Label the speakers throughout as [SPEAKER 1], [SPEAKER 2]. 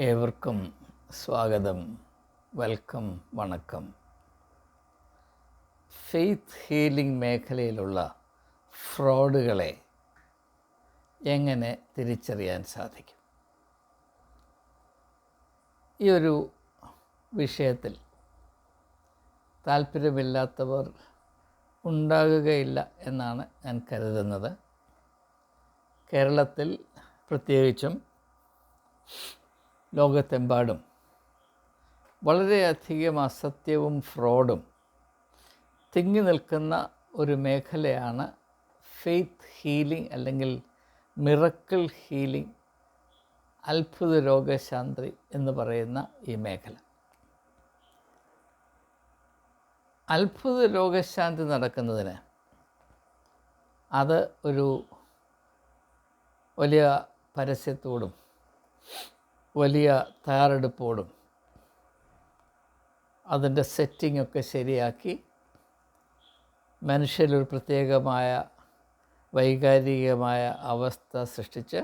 [SPEAKER 1] ഏവർക്കും സ്വാഗതം, വെൽക്കം, വണക്കം. ഫെയ്ത്ത് ഹീലിംഗ് മേഖലയിലുള്ള ഫ്രോഡുകളെ എങ്ങനെ തിരിച്ചറിയാൻ സാധിക്കും? ഈ ഒരു വിഷയത്തിൽ താല്പര്യമില്ലാത്തവർ ഉണ്ടാകുകയില്ല എന്നാണ് ഞാൻ കരുതുന്നത്. കേരളത്തിൽ പ്രത്യേകിച്ചും ലോകത്തെമ്പാടും വളരെയധികം അസത്യവും ഫ്രോഡും തിങ്ങി നിൽക്കുന്ന ഒരു മേഖലയാണ് ഫെയ്ത്ത് ഹീലിംഗ് അല്ലെങ്കിൽ മിറക്കിൾ ഹീലിംഗ്, അത്ഭുത രോഗശാന്തി എന്ന് പറയുന്ന ഈ മേഖല. അത്ഭുത രോഗശാന്തി നടക്കുന്നതിന് അത് ഒരു വലിയ പരസ്യത്തോടും വലിയ തയ്യാറെടുപ്പോടും അതിൻ്റെ സെറ്റിങ്ങൊക്കെ ശരിയാക്കി മനുഷ്യരിലൊരു പ്രത്യേകമായ വൈകാരികമായ അവസ്ഥ സൃഷ്ടിച്ച്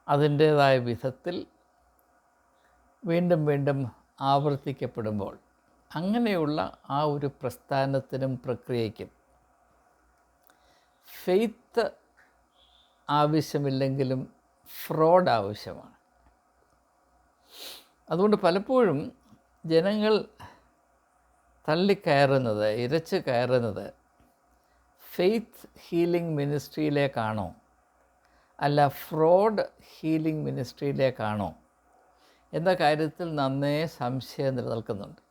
[SPEAKER 1] അതിൻ്റേതായ വിധത്തിൽ വീണ്ടും വീണ്ടും ആവർത്തിക്കപ്പെടുമ്പോൾ അങ്ങനെയുള്ള ആ ഒരു പ്രസ്ഥാനത്തിനും പ്രക്രിയയ്ക്കും ഫെയ്ത്ത് ആവശ്യമില്ലെങ്കിലും ഫ്രോഡ് ആവശ്യമാണ്. അതുകൊണ്ട് പലപ്പോഴും ജനങ്ങൾ തള്ളിക്കയറുന്നത്, ഇരച്ച് കയറുന്നത് ഫെയ്ത്ത് ഹീലിംഗ് മിനിസ്ട്രിയിലേക്കാണോ അല്ല ഫ്രോഡ് ഹീലിംഗ് മിനിസ്ട്രിയിലേക്കാണോ എന്ന കാര്യത്തിൽ നന്നേ സംശയം നിലനിൽക്കുന്നുണ്ട്.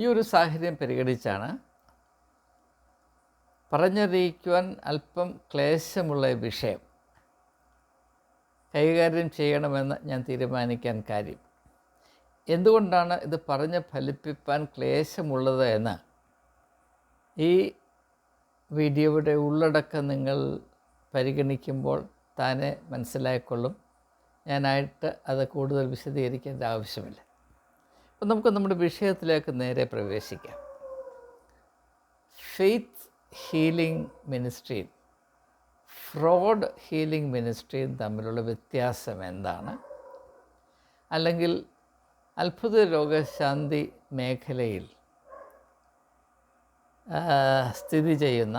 [SPEAKER 1] ഈ ഒരു സാഹചര്യം പരിഗണിച്ചാണ് പറഞ്ഞറിയിക്കുവാൻ അല്പം ക്ലേശമുള്ള വിഷയം കൈകാര്യം ചെയ്യണമെന്ന് ഞാൻ തീരുമാനിക്കാൻ കാര്യം. എന്തുകൊണ്ടാണ് ഇത് പറഞ്ഞ് ഫലിപ്പിക്കാൻ ക്ലേശമുള്ളത് എന്ന് ഈ വീഡിയോയുടെ ഉള്ളടക്കം നിങ്ങൾ പരിഗണിക്കുമ്പോൾ താനെ മനസ്സിലായിക്കൊള്ളും. ഞാനായിട്ട് അത് കൂടുതൽ വിശദീകരിക്കേണ്ട ആവശ്യമില്ല. അപ്പം നമുക്ക് നമ്മുടെ വിഷയത്തിലേക്ക് നേരെ പ്രവേശിക്കാം. ഫെയ്ത്ത് ഹീലിംഗ് മിനിസ്ട്രിയും ഫ്രോഡ് ഹീലിംഗ് മിനിസ്ട്രിയും തമ്മിലുള്ള വ്യത്യാസം എന്താണ്? അല്ലെങ്കിൽ അത്ഭുത രോഗശാന്തി മേഖലയിൽ സ്ഥിതി ചെയ്യുന്ന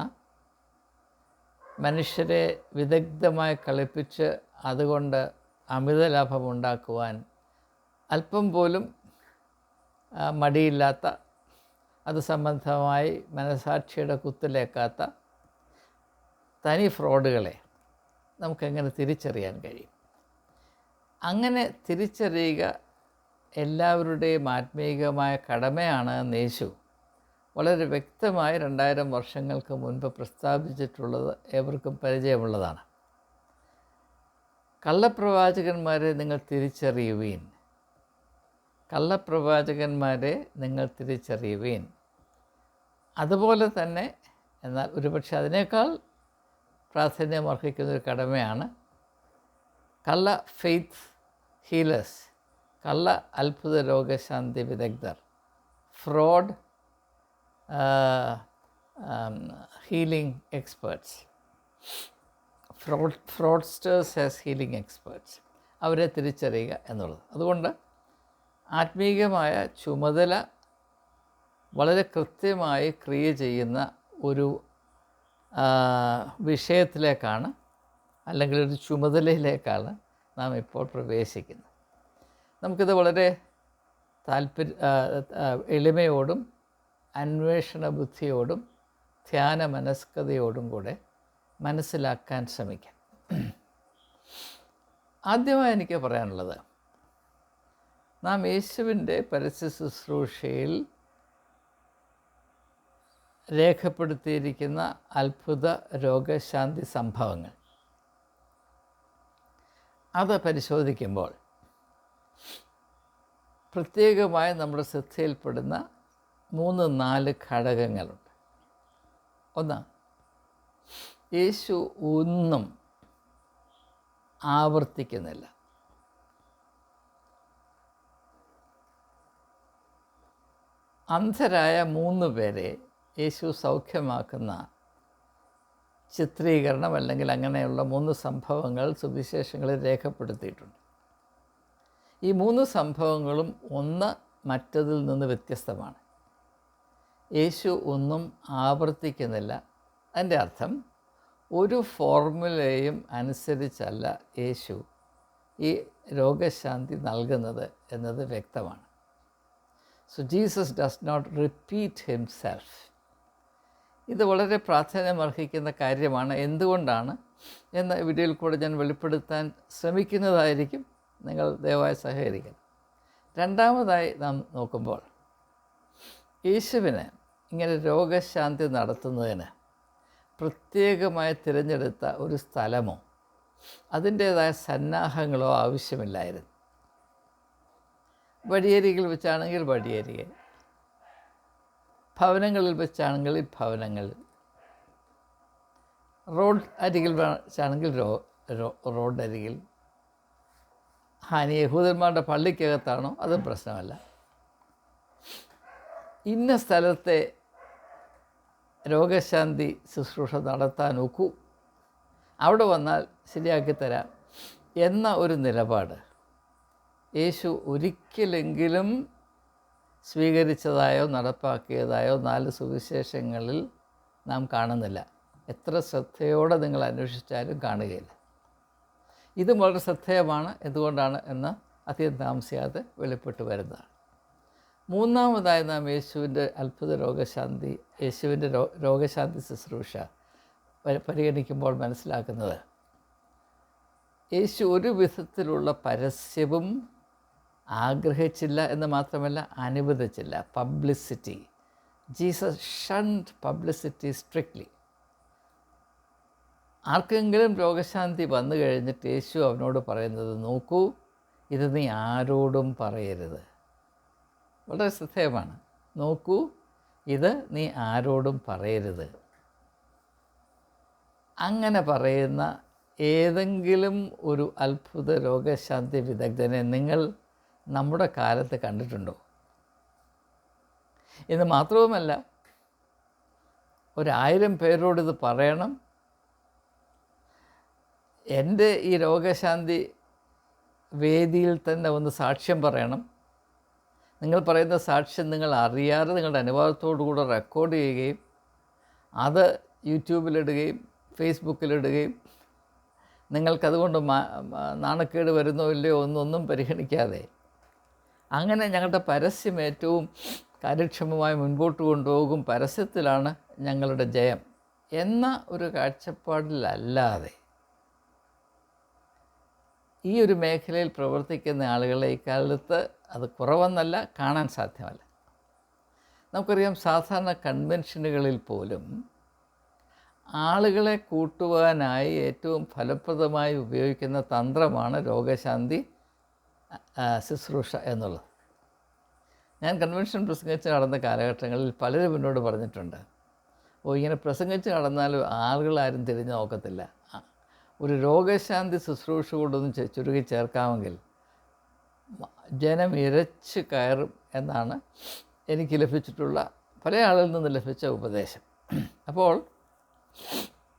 [SPEAKER 1] മനുഷ്യരെ വിദഗ്ധമായി കളിപ്പിച്ച് അതുകൊണ്ട് അമിത ലാഭമുണ്ടാക്കുവാൻ അല്പം പോലും മടിയില്ലാത്ത, അത് സംബന്ധമായി മനസാക്ഷിയുടെ കുത്തിലേക്കാത്ത തനി ഫ്രോഡുകളെ നമുക്കെങ്ങനെ തിരിച്ചറിയാൻ കഴിയും? അങ്ങനെ തിരിച്ചറിയുക എല്ലാവരുടെയും ആത്മീയമായ കടമയാണ് എന്ന് യേശു വളരെ വ്യക്തമായി 2000 വർഷങ്ങൾക്ക് മുൻപ് പ്രസ്താവിച്ചിട്ടുള്ളത് ഏവർക്കും പരിചയമുള്ളതാണ്. കള്ളപ്രവാചകന്മാരെ നിങ്ങൾ തിരിച്ചറിയുവീൻ, കള്ളപ്രവാചകന്മാരെ നിങ്ങൾ തിരിച്ചറിയുവീൻ. അതുപോലെ തന്നെ, എന്നാൽ ഒരുപക്ഷെ അതിനേക്കാൾ പ്രാധാന്യമർഹിക്കുന്നൊരു കടമയാണ് കള്ള ഫെയ്ത്ത് ഹീലേഴ്സ്, കള്ള അത്ഭുത രോഗശാന്തി വിദഗ്ധർ, fraud healing experts, fraudsters as healing experts, അവരെ തിരിച്ചറിയുക എന്നുള്ളത്. അതുകൊണ്ട് ആത്മീയമായ ചുമതല വളരെ കൃത്യമായി ക്രിയ ചെയ്യുന്ന ഒരു വിഷയത്തിലേക്കാണ്, അല്ലെങ്കിൽ ഒരു ചുമതലയിലേക്കാണ് നാം ഇപ്പോൾ പ്രവേശിക്കുന്നത്. നമുക്കിത് വളരെ എളിമയോടും അന്വേഷണ ബുദ്ധിയോടും ധ്യാന മനസ്കതയോടും കൂടെ മനസ്സിലാക്കാൻ ശ്രമിക്കാം. ആദ്യമായി എനിക്ക് പറയാനുള്ളത്, നാം യേശുവിൻ്റെ പരസ്യ ശുശ്രൂഷയിൽ രേഖപ്പെടുത്തിയിരിക്കുന്ന അത്ഭുത രോഗശാന്തി സംഭവങ്ങൾ അത് പരിശോധിക്കുമ്പോൾ പ്രത്യേകമായി നമ്മുടെ ശ്രദ്ധയിൽപ്പെടുന്ന 3-4 ഘടകങ്ങളുണ്ട്. ഒന്ന്, യേശു ഒന്നും ആവർത്തിക്കുന്നില്ല. അന്ധരായ 3 പേരെ യേശു സൗഖ്യമാക്കുന്ന ചിത്രീകരണം അല്ലെങ്കിൽ അങ്ങനെയുള്ള 3 സംഭവങ്ങൾ സുവിശേഷങ്ങളിൽ രേഖപ്പെടുത്തിയിട്ടുണ്ട്. ഈ 3 സംഭവങ്ങളും ഒന്ന് മറ്റതിൽ നിന്ന് വ്യത്യസ്തമാണ്. യേശു ഒന്നും ആവർത്തിക്കുന്നില്ല. അതിൻ്റെ അർത്ഥം ഒരു ഫോർമുലയും അനുസരിച്ചല്ല യേശു ഈ രോഗശാന്തി നൽകുന്നത് എന്നത് വ്യക്തമാണ്. So Jesus does not repeat himself. ഇത് വളരെ പ്രാധാന്യമർഹിക്കുന്ന കാര്യമാണ്. എന്തുകൊണ്ടാണ് എന്ന വീഡിയോയിൽ കൂടെ ഞാൻ വെളിപ്പെടുത്താൻ ശ്രമിക്കുന്നതായിരിക്കും. നിങ്ങൾ ദയവായി സഹകരിക്കണം. രണ്ടാമതായി നാം നോക്കുമ്പോൾ യേശുവിന് ഇങ്ങനെ രോഗശാന്തി നടത്തുന്നതിന് പ്രത്യേകമായി തിരഞ്ഞെടുത്ത ഒരു സ്ഥലമോ അതിൻ്റേതായ സന്നാഹങ്ങളോ ആവശ്യമില്ലായിരുന്നു. വഴിയരികിൽ വെച്ചാണെങ്കിൽ വഴിയരികിൽ, ഭവനങ്ങളിൽ വെച്ചാണെങ്കിൽ ഭവനങ്ങളിൽ, റോഡ് അരികിൽ വെച്ചാണെങ്കിൽ റോഡരികിൽ, യഹൂദന്മാരുടെ പള്ളിക്കകത്താണോ അതും പ്രശ്നമല്ല. ഇന്ന സ്ഥലത്തെ രോഗശാന്തി ശുശ്രൂഷ നടത്താൻ ഒക്കൂ, അവിടെ വന്നാൽ ശരിയാക്കി തരാം എന്ന ഒരു നിലപാട് യേശു ഒരിക്കലെങ്കിലും സ്വീകരിച്ചതായോ നടപ്പാക്കിയതായോ 4 സുവിശേഷങ്ങളിൽ നാം കാണുന്നില്ല. എത്ര ശ്രദ്ധയോടെ നിങ്ങൾ അന്വേഷിച്ചാലും കാണുകയില്ല. ഇതും വളരെ ശ്രദ്ധേയമാണ്. എന്തുകൊണ്ടാണ് എന്ന് അധികം താമസിയാതെ വെളിപ്പെട്ട് വരുന്നതാണ്. മൂന്നാമതായി നാം യേശുവിൻ്റെ അത്ഭുത രോഗശാന്തി, യേശുവിൻ്റെ രോഗശാന്തി ശുശ്രൂഷ പരിഗണിക്കുമ്പോൾ മനസ്സിലാക്കുന്നത്, യേശു ഒരു വിധത്തിലുള്ള പരസ്യവും ആഗ്രഹിച്ചില്ല എന്ന് മാത്രമല്ല അനുവദിച്ചില്ല. Publicity, Jesus shunned publicity strictly. ആർക്കെങ്കിലും രോഗശാന്തി വന്നു കഴിഞ്ഞിട്ട് യേശു അവനോട് പറയുന്നത്, നോക്കൂ, ഇത് നീ ആരോടും പറയരുത്. വളരെ ശ്രദ്ധേയമാണ്. നോക്കൂ, ഇത് നീ ആരോടും പറയരുത്. അങ്ങനെ പറയുന്ന ഏതെങ്കിലും ഒരു അത്ഭുത രോഗശാന്തി വിദഗ്ധനെ നിങ്ങൾ നമ്മുടെ കാലത്ത് കണ്ടിട്ടുണ്ടോ? എന്ന് മാത്രവുമല്ല, 1000 പേരോടിത് പറയണം, എൻ്റെ ഈ രോഗശാന്തി വേദിയിൽ തന്നെ ഒന്ന് സാക്ഷ്യം പറയണം, നിങ്ങൾ പറയുന്ന സാക്ഷ്യം നിങ്ങൾ അറിയാതെ നിങ്ങളുടെ അനുവാദത്തോടു കൂടെ റെക്കോർഡ് ചെയ്യുകയും അത് യൂട്യൂബിലിടുകയും ഫേസ്ബുക്കിലിടുകയും നിങ്ങൾക്കതുകൊണ്ട് നാണക്കേട് വരുന്നോ ഇല്ലയോ ഒന്നും പരിഗണിക്കാതെ അങ്ങനെ ഞങ്ങളുടെ പരസ്യം ഏറ്റവും കാര്യക്ഷമമായി മുൻപോട്ട് കൊണ്ടുപോകും, പരസ്യത്തിലാണ് ഞങ്ങളുടെ ജയം എന്ന ഒരു കാഴ്ചപ്പാടിലല്ലാതെ ഈ ഒരു മേഖലയിൽ പ്രവർത്തിക്കുന്ന ആളുകളെ ഇക്കാലത്ത് അത് കുറവെന്നല്ല, കാണാൻ സാധ്യമല്ല. നമുക്കറിയാം, സാധാരണ കൺവെൻഷനുകളിൽ പോലും ആളുകളെ കൂട്ടുവാനായി ഏറ്റവും ഫലപ്രദമായി ഉപയോഗിക്കുന്ന തന്ത്രമാണ് രോഗശാന്തി ശുശ്രൂഷ എന്നുള്ളത്. ഞാൻ കൺവെൻഷൻ പ്രസംഗിച്ച് നടന്ന കാലഘട്ടങ്ങളിൽ പലരും എന്നോട് പറഞ്ഞിട്ടുണ്ട്, ഇങ്ങനെ പ്രസംഗിച്ച് നടന്നാലും ആളുകളാരും തിരിഞ്ഞു നോക്കത്തില്ല, ഒരു രോഗശാന്തി ശുശ്രൂഷ കൊണ്ടൊന്നും ചുരുക്കി ചേർക്കാമെങ്കിൽ ജനം ഇരച്ച് കയറും എന്നാണ് എനിക്ക് ലഭിച്ചിട്ടുള്ള പല ആളുകളിൽ നിന്ന് ലഭിച്ച ഉപദേശം. അപ്പോൾ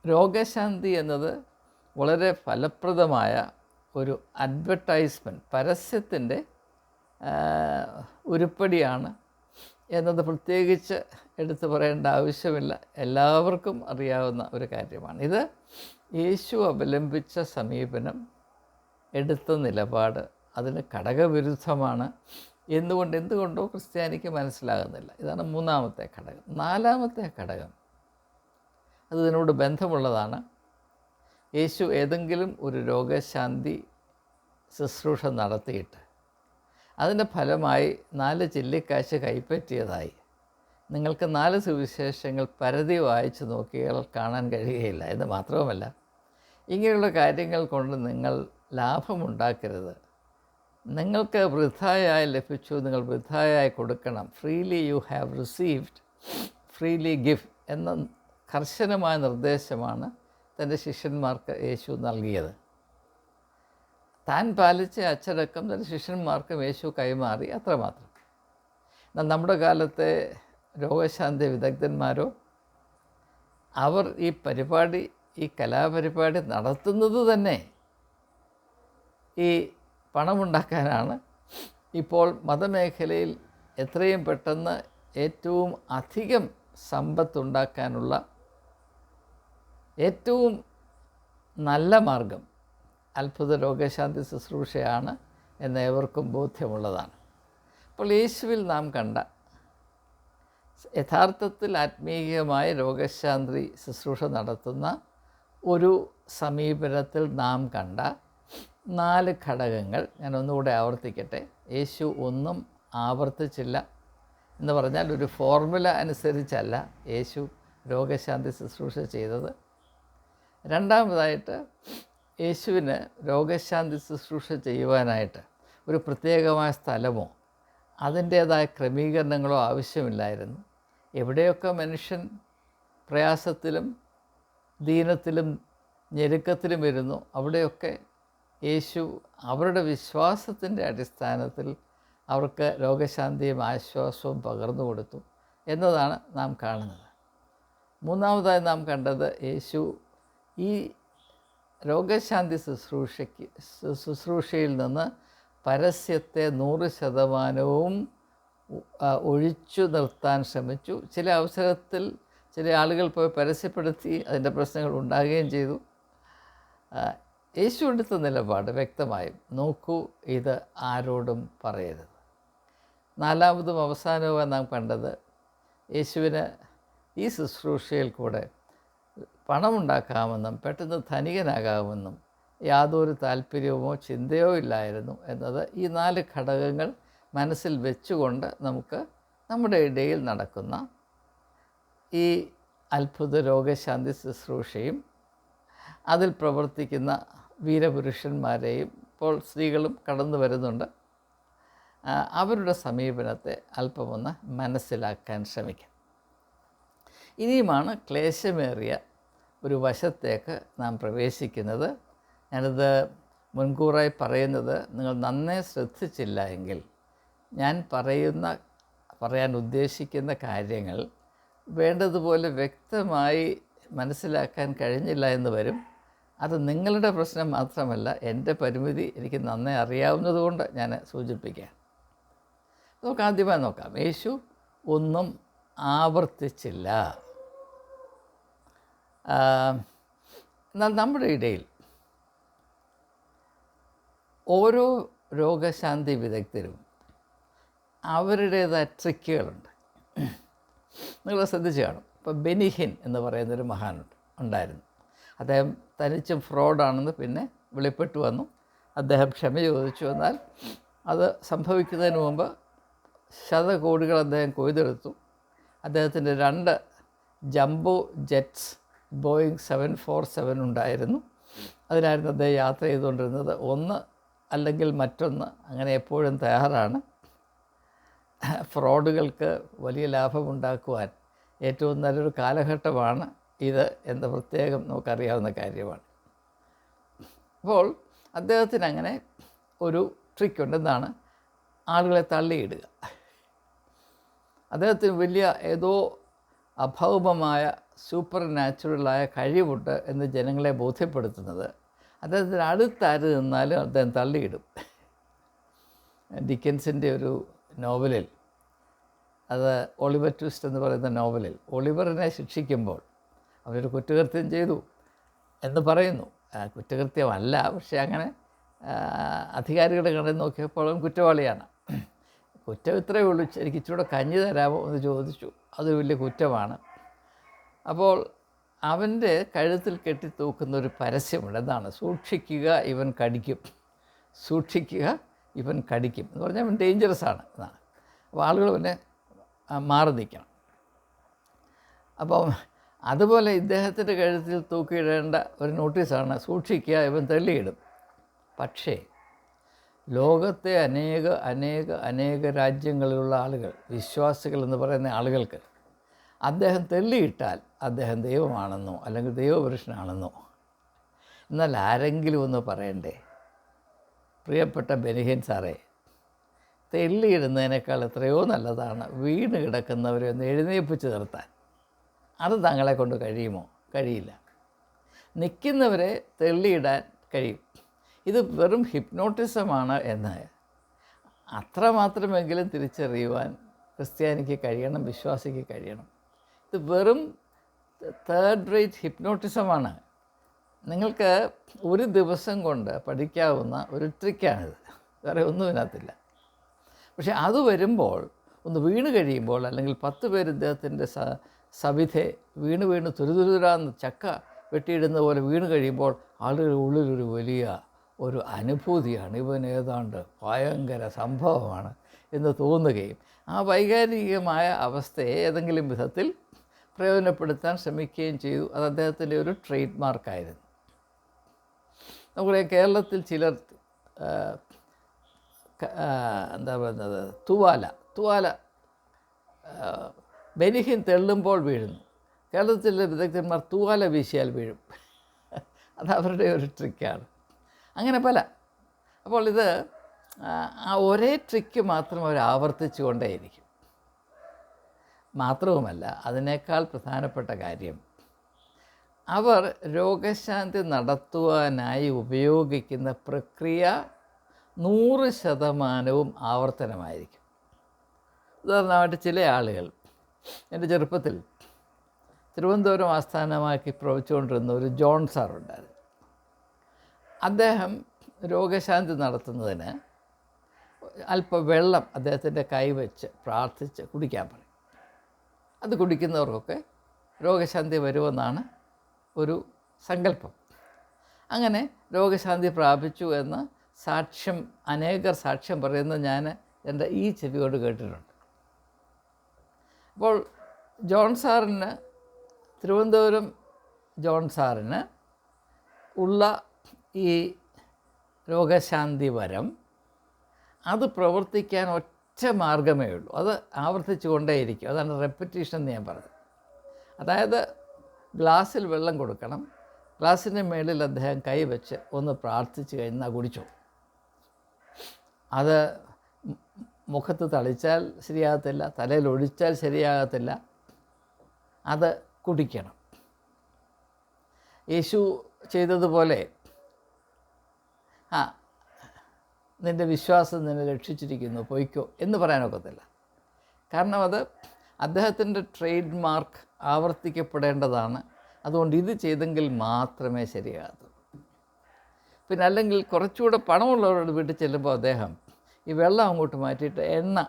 [SPEAKER 1] രോഗശാന്തി എന്നത് വളരെ ഫലപ്രദമായ ഒരു അഡ്വർടൈസ്മെൻറ്റ്, പരസ്യത്തിൻ്റെ ഉരുപ്പടിയാണ് എന്നത് പ്രത്യേകിച്ച് എടുത്തു പറയേണ്ട ആവശ്യമില്ല, എല്ലാവർക്കും അറിയാവുന്ന ഒരു കാര്യമാണ്. ഇത് യേശു അവലംബിച്ച സമീപനം, എടുത്ത നിലപാട് അതിന് ഘടകവിരുദ്ധമാണ് എന്തുകൊണ്ടോ ക്രിസ്ത്യാനിക്ക് മനസ്സിലാകുന്നില്ല. ഇതാണ് മൂന്നാമത്തെ ഘടകം. നാലാമത്തെ ഘടകം അത് ഇതിനോട് ബന്ധമുള്ളതാണ്. യേശു ഏതെങ്കിലും ഒരു രോഗശാന്തി ശുശ്രൂഷ നടത്തിയിട്ട് അതിൻ്റെ ഫലമായി 4 ചില്ലിക്കാശ് കൈപ്പറ്റിയതായി നിങ്ങൾക്ക് 4 സുവിശേഷങ്ങൾ പരതി വായിച്ച് നോക്കിയാൽ കാണാൻ കഴിയുകയില്ല. എന്ന് മാത്രവുമല്ല, ഇങ്ങനെയുള്ള കാര്യങ്ങൾ കൊണ്ട് നിങ്ങൾ ലാഭമുണ്ടാക്കരുത്. നിങ്ങൾക്ക് വൃഥായായി ലഭിച്ചു, നിങ്ങൾ വൃഥായായി കൊടുക്കണം. Freely you have received, freely give എന്ന കർശനമായ നിർദ്ദേശമാണ് തൻ്റെ ശിഷ്യന്മാർക്ക് യേശു നൽകിയത്. താൻ പാലിച്ച അച്ചടക്കം തൻ്റെ ശിഷ്യന്മാർക്കും യേശു കൈമാറി, അത്രമാത്രം. എന്നാൽ നമ്മുടെ കാലത്തെ രോഗശാന്തി വിദഗ്ധന്മാരോ അവർ ഈ പരിപാടി ഈ കലാപരിപാടി നടത്തുന്നത് തന്നെ ഈ പണമുണ്ടാക്കാനാണ്. ഇപ്പോൾ മതമേഖലയിൽ എത്രയും പെട്ടെന്ന് ഏറ്റവും അധികം സമ്പത്തുണ്ടാക്കാനുള്ള ഏറ്റവും നല്ല മാർഗം അത്ഭുത രോഗശാന്തി ശുശ്രൂഷയാണ് എന്ന് ഏവർക്കും ബോധ്യമുള്ളതാണ്. അപ്പോൾ യേശുവിൽ നാം കണ്ട യഥാർത്ഥത്തിൽ ആത്മീയമായ രോഗശാന്തി ശുശ്രൂഷ നടത്തുന്ന ഒരു സമീപനത്തിൽ നാം കണ്ട 4 ഘടകങ്ങൾ ഞാൻ ഒന്നുകൂടെ ആവർത്തിക്കട്ടെ. യേശു ഒന്നും ആവർത്തിച്ചില്ല എന്ന് പറഞ്ഞാൽ ഒരു ഫോർമുല അനുസരിച്ചല്ല യേശു രോഗശാന്തി ശുശ്രൂഷ ചെയ്തത്. രണ്ടാമതായിട്ട്, യേശുവിന് രോഗശാന്തി ശുശ്രൂഷ ചെയ്യുവാനായിട്ട് ഒരു പ്രത്യേകമായ സ്ഥലമോ അതിൻ്റേതായ ക്രമീകരണങ്ങളോ ആവശ്യമില്ലായിരുന്നു. എവിടെയൊക്കെ മനുഷ്യൻ പ്രയാസത്തിലും ദീനത്തിലും ഞെരുക്കത്തിലും ഇരുന്നു, അവിടെയൊക്കെ യേശു അവരുടെ വിശ്വാസത്തിൻ്റെ അടിസ്ഥാനത്തിൽ അവർക്ക് രോഗശാന്തിയും ആശ്വാസവും പകർന്നു കൊടുത്തു എന്നതാണ് നാം കാണുന്നത്. മൂന്നാമതായി നാം കണ്ടത്, യേശു ഈ രോഗശാന്തി ശുശ്രൂഷയിൽ നിന്ന് പരസ്യത്തെ 100% ഒഴിച്ചു നിർത്താൻ ശ്രമിച്ചു. ചില അവസരത്തിൽ ചില ആളുകൾ പോയി പരസ്യപ്പെടുത്തി അതിൻ്റെ പ്രശ്നങ്ങൾ ഉണ്ടാകുകയും ചെയ്തു. യേശു എടുത്ത നിലപാട് വ്യക്തമായും, നോക്കൂ, ഇത് ആരോടും പറയരുത്. നാലാമതും അവസാനവുമായി നാം കണ്ടത്, യേശുവിന് ഈ ശുശ്രൂഷയിൽ കൂടെ പണമുണ്ടാക്കാമെന്നും പെട്ടെന്ന് ധനികനാകാമെന്നും യാതൊരു താല്പര്യവുമോ ചിന്തയോ ഇല്ലായിരുന്നു എന്നത് ഈ 4 ഘടകങ്ങൾ മനസ്സിൽ വെച്ചുകൊണ്ട് നമുക്ക് നമ്മുടെ ഇടയിൽ നടക്കുന്ന ഈ അത്ഭുത രോഗശാന്തി ശുശ്രൂഷയും അതിൽ പ്രവർത്തിക്കുന്ന വീരപുരുഷന്മാരെയും, ഇപ്പോൾ സ്ത്രീകളും കടന്നു വരുന്നുണ്ട്, അവരുടെ സമീപനത്തെ അല്പമൊന്ന് മനസ്സിലാക്കാൻ ശ്രമിക്കാം. ഇനിയുമാണ് ക്ലേശമേറിയ ഒരു വശത്തേക്ക് നാം പ്രവേശിക്കുന്നത്. ഞാനിത് മുൻകൂറായി പറയുന്നത്, നിങ്ങൾ നന്നേ ശ്രദ്ധിച്ചില്ല എങ്കിൽ ഞാൻ പറയാൻ ഉദ്ദേശിക്കുന്ന കാര്യങ്ങൾ വേണ്ടതുപോലെ വ്യക്തമായി മനസ്സിലാക്കാൻ കഴിഞ്ഞില്ല എന്ന് വരും. അത് നിങ്ങളുടെ പ്രശ്നം മാത്രമല്ല, എൻ്റെ പരിമിതി എനിക്ക് നന്നേ അറിയാവുന്നതുകൊണ്ട് ഞാൻ സൂചിപ്പിക്കാം. നമുക്ക് ആദ്യമായി നോക്കാം. യേശു ഒന്നും ആവർത്തിച്ചില്ല. എന്നാൽ നമ്മുടെ ഇടയിൽ ഓരോ രോഗശാന്തി വിദഗ്ധരും അവരുടേതായ ട്രിക്കുകളുണ്ട്. നിങ്ങൾ ശ്രദ്ധിച്ച് കാണും. ഇപ്പോൾ ബെനിഹിൻ എന്ന് പറയുന്നൊരു ഉണ്ടായിരുന്നു. അദ്ദേഹം തനിച്ചും ഫ്രോഡാണെന്ന് പിന്നെ വെളിപ്പെട്ടു വന്നു. അദ്ദേഹം ക്ഷമ ചോദിച്ചു. എന്നാൽ അത് സംഭവിക്കുന്നതിന് മുമ്പ് ശതകോടികൾ അദ്ദേഹം കൊയ്തെടുത്തു. അദ്ദേഹത്തിൻ്റെ 2 ജംബോ ജെറ്റ്സ് ബോയിങ് 747 ഉണ്ടായിരുന്നു. അതിനായിരുന്നു അദ്ദേഹം യാത്ര ചെയ്തുകൊണ്ടിരുന്നത്. ഒന്ന് അല്ലെങ്കിൽ മറ്റൊന്ന്, അങ്ങനെ എപ്പോഴും തയ്യാറാണ്. ഫ്രോഡുകൾക്ക് വലിയ ലാഭമുണ്ടാക്കുവാൻ ഏറ്റവും നല്ലൊരു കാലഘട്ടമാണ് ഇത് എന്ന് പ്രത്യേകം നമുക്കറിയാവുന്ന കാര്യമാണ്. അപ്പോൾ അദ്ദേഹത്തിന് അങ്ങനെ ഒരു ട്രിക്കുണ്ട്. എന്താണ്? ആളുകളെ തള്ളിയിടുക. അദ്ദേഹത്തിന് വലിയ ഏതോ അഭൗമമായ സൂപ്പർ നാച്ചുറലായ കഴിവുണ്ട് എന്ന് ജനങ്ങളെ ബോധ്യപ്പെടുത്തുന്നത് അദ്ദേഹത്തിന് അടുത്താര് നിന്നാലും അദ്ദേഹം തള്ളിയിടും. ഡിക്കൻസിൻ്റെ ഒരു നോവലിൽ, അത് ഒളിവർ ട്വിസ്റ്റ് എന്ന് പറയുന്ന നോവലിൽ, ഒളിവറിനെ ശിക്ഷിക്കുമ്പോൾ അവരൊരു കുറ്റകൃത്യം ചെയ്തു എന്ന് പറയുന്നു. കുറ്റകൃത്യമല്ല, പക്ഷേ അങ്ങനെ അധികാരികളുടെ കണ്ണിൽ നോക്കിയപ്പോൾ അവൻ കുറ്റവാളിയാണ്. കുറ്റം ഇത്രയേ ഉള്ളൂ, എനിക്ക് ഇച്ചിരൂടെ കഞ്ഞി തരാമോ എന്ന് ചോദിച്ചു. അതൊരു വലിയ കുറ്റമാണ്. അപ്പോൾ അവൻ്റെ കഴുത്തിൽ കെട്ടിത്തൂക്കുന്ന ഒരു പരസ്യമുണ്ട്. എന്താണ്? സൂക്ഷിക്കുക, ഇവൻ കടിക്കും. സൂക്ഷിക്കുക, ഇവൻ കടിക്കും എന്ന് പറഞ്ഞാൽ അവൻ ഡേഞ്ചറസ് ആണ് എന്നാണ്. അപ്പോൾ ആളുകൾ പിന്നെ മാറി നിൽക്കണം. അപ്പം അതുപോലെ ഇദ്ദേഹത്തിൻ്റെ കഴുത്തിൽ തൂക്കിയിടേണ്ട ഒരു നോട്ടീസാണ്, സൂക്ഷിക്കുക, ഇവൻ തള്ളിയിടും. പക്ഷേ ലോകത്തെ അനേക രാജ്യങ്ങളിലുള്ള ആളുകൾ, വിശ്വാസികൾ എന്ന് പറയുന്ന ആളുകൾക്ക് അദ്ദേഹം തള്ളിയിട്ടാൽ അദ്ദേഹം ദൈവമാണെന്നോ അല്ലെങ്കിൽ ദൈവപുരുഷനാണെന്നോ. എന്നാൽ ആരെങ്കിലും ഒന്ന് പറയണ്ടേ, പ്രിയപ്പെട്ട ബെനിഹിൻ സാറേ, തെള്ളിയിടുന്നതിനേക്കാൾ എത്രയോ നല്ലതാണ് വീണ് കിടക്കുന്നവരെ ഒന്ന് എഴുന്നേൽപ്പിച്ച് നിർത്താൻ. അത് താങ്കളെ കൊണ്ട് കഴിയുമോ? കഴിയില്ല. നിൽക്കുന്നവരെ തള്ളിയിടാൻ കഴിയും. ഇത് വെറും ഹിപ്നോട്ടിസമാണ് എന്ന് അത്രമാത്രമെങ്കിലും തിരിച്ചറിയുവാൻ ക്രിസ്ത്യാനിക്ക് കഴിയണം, വിശ്വാസിക്ക് കഴിയണം. ഇത് വെറും തേർഡ് റേറ്റ് ഹിപ്നോട്ടിസമാണ്. നിങ്ങൾക്ക് ഒരു ദിവസം കൊണ്ട് പഠിക്കാവുന്ന ഒരു ട്രിക്കാണിത്, വേറെ ഒന്നും ഇതിനകത്തില്ല. പക്ഷെ അത് വരുമ്പോൾ, ഒന്ന് വീണ് കഴിയുമ്പോൾ, അല്ലെങ്കിൽ 10 പേര് ഇദ്ദേഹത്തിൻ്റെ സവിധെ വീണ് തുരുതുരാന്ന് ചക്ക വെട്ടിയിടുന്ന പോലെ വീണ് കഴിയുമ്പോൾ ആളുകളുടെ ഉള്ളിലൊരു വലിയ ഒരു അനുഭൂതിയാണ്, ഇവൻ ഏതാണ്ട് ഭയങ്കര സംഭവമാണ് എന്ന് തോന്നുകയും ആ വൈകാരികമായ അവസ്ഥയെ ഏതെങ്കിലും വിധത്തിൽ പ്രയോജനപ്പെടുത്താൻ ശ്രമിക്കുകയും ചെയ്തു. അത് അദ്ദേഹത്തിൻ്റെ ഒരു ട്രേഡ് മാർക്കായിരുന്നു. നമുക്കറിയാം, കേരളത്തിൽ ചിലർ എന്താ പറയുന്നത്, തൂവാല ബനിഹിൻ തെള്ളുമ്പോൾ വീഴുന്നു. കേരളത്തിലെ വിദഗ്ധന്മാർ തൂവാല വീശിയാൽ വീഴും. അത് അവരുടെ ഒരു ട്രിക്കാണ്. അങ്ങനെ പല. അപ്പോൾ ഇത് ആ ഒരേ ട്രിക്ക് മാത്രം അവർ ആവർത്തിച്ചു കൊണ്ടേയിരിക്കും. മാത്രവുമല്ല, അതിനേക്കാൾ പ്രധാനപ്പെട്ട കാര്യം, അവർ രോഗശാന്തി നടത്തുവാനായി ഉപയോഗിക്കുന്ന പ്രക്രിയ 100% ആവർത്തനമായിരിക്കും. ഉദാഹരണമായിട്ട് ചില ആളുകൾ, എൻ്റെ ചെറുപ്പത്തിൽ തിരുവനന്തപുരം ആസ്ഥാനമാക്കി പ്രവചിച്ചുകൊണ്ടിരുന്ന ഒരു ജോൺ സാറുണ്ടായിരുന്നു. അദ്ദേഹം രോഗശാന്തി നടത്തുന്നതിന് അല്പം വെള്ളം അദ്ദേഹത്തിൻ്റെ കൈവച്ച് പ്രാർത്ഥിച്ച് കുടിക്കാൻ പറയും. അത് കുടിക്കുന്നവർക്കൊക്കെ രോഗശാന്തി വരുമെന്നാണ് ഒരു സങ്കല്പം. അങ്ങനെ രോഗശാന്തി പ്രാപിച്ചു എന്ന് അനേകർ സാക്ഷ്യം പറയുന്നത് ഞാൻ എൻ്റെ ഈ ചെവിയോട് കേട്ടിട്ടുണ്ട്. അപ്പോൾ തിരുവനന്തപുരം ജോൺ സാറിന് ഉള്ള ഈ രോഗശാന്തി വരം, അത് പ്രവർത്തിക്കാൻ ഒറ്റ മാർഗമേ ഉള്ളൂ. അത് ആവർത്തിച്ചു കൊണ്ടേയിരിക്കും. അതാണ് റെപ്പറ്റീഷൻ എന്ന് ഞാൻ പറഞ്ഞത്. അതായത് ഗ്ലാസ്സിൽ വെള്ളം കൊടുക്കണം, ഗ്ലാസ്സിൻ്റെ മേളിൽ അദ്ദേഹം കൈവച്ച് ഒന്ന് പ്രാർത്ഥിച്ച് കഴിഞ്ഞാൽ കുടിച്ചു. അത് മുഖത്ത് തളിച്ചാൽ ശരിയാകത്തില്ല, തലയിൽ ഒഴിച്ചാൽ ശരിയാകത്തില്ല, അത് കുടിക്കണം. യേശു ചെയ്തതുപോലെ നിൻ്റെ വിശ്വാസം നിന്നെ രക്ഷിച്ചിരിക്കുന്നു, പൊയ്ക്കോ എന്ന് പറയാനൊക്കത്തില്ല. കാരണം അത് അദ്ദേഹത്തിൻ്റെ ട്രേഡ് മാർക്ക് ആവർത്തിക്കപ്പെടേണ്ടതാണ്. അതുകൊണ്ട് ഇത് ചെയ്തെങ്കിൽ മാത്രമേ ശരിയാകത്തുള്ളൂ. പിന്നെ അല്ലെങ്കിൽ കുറച്ചുകൂടെ പണമുള്ളവരോട് വീട്ടിൽ ചെല്ലുമ്പോൾ അദ്ദേഹം ഈ വെള്ളം അങ്ങോട്ട് മാറ്റിയിട്ട് എണ്ണ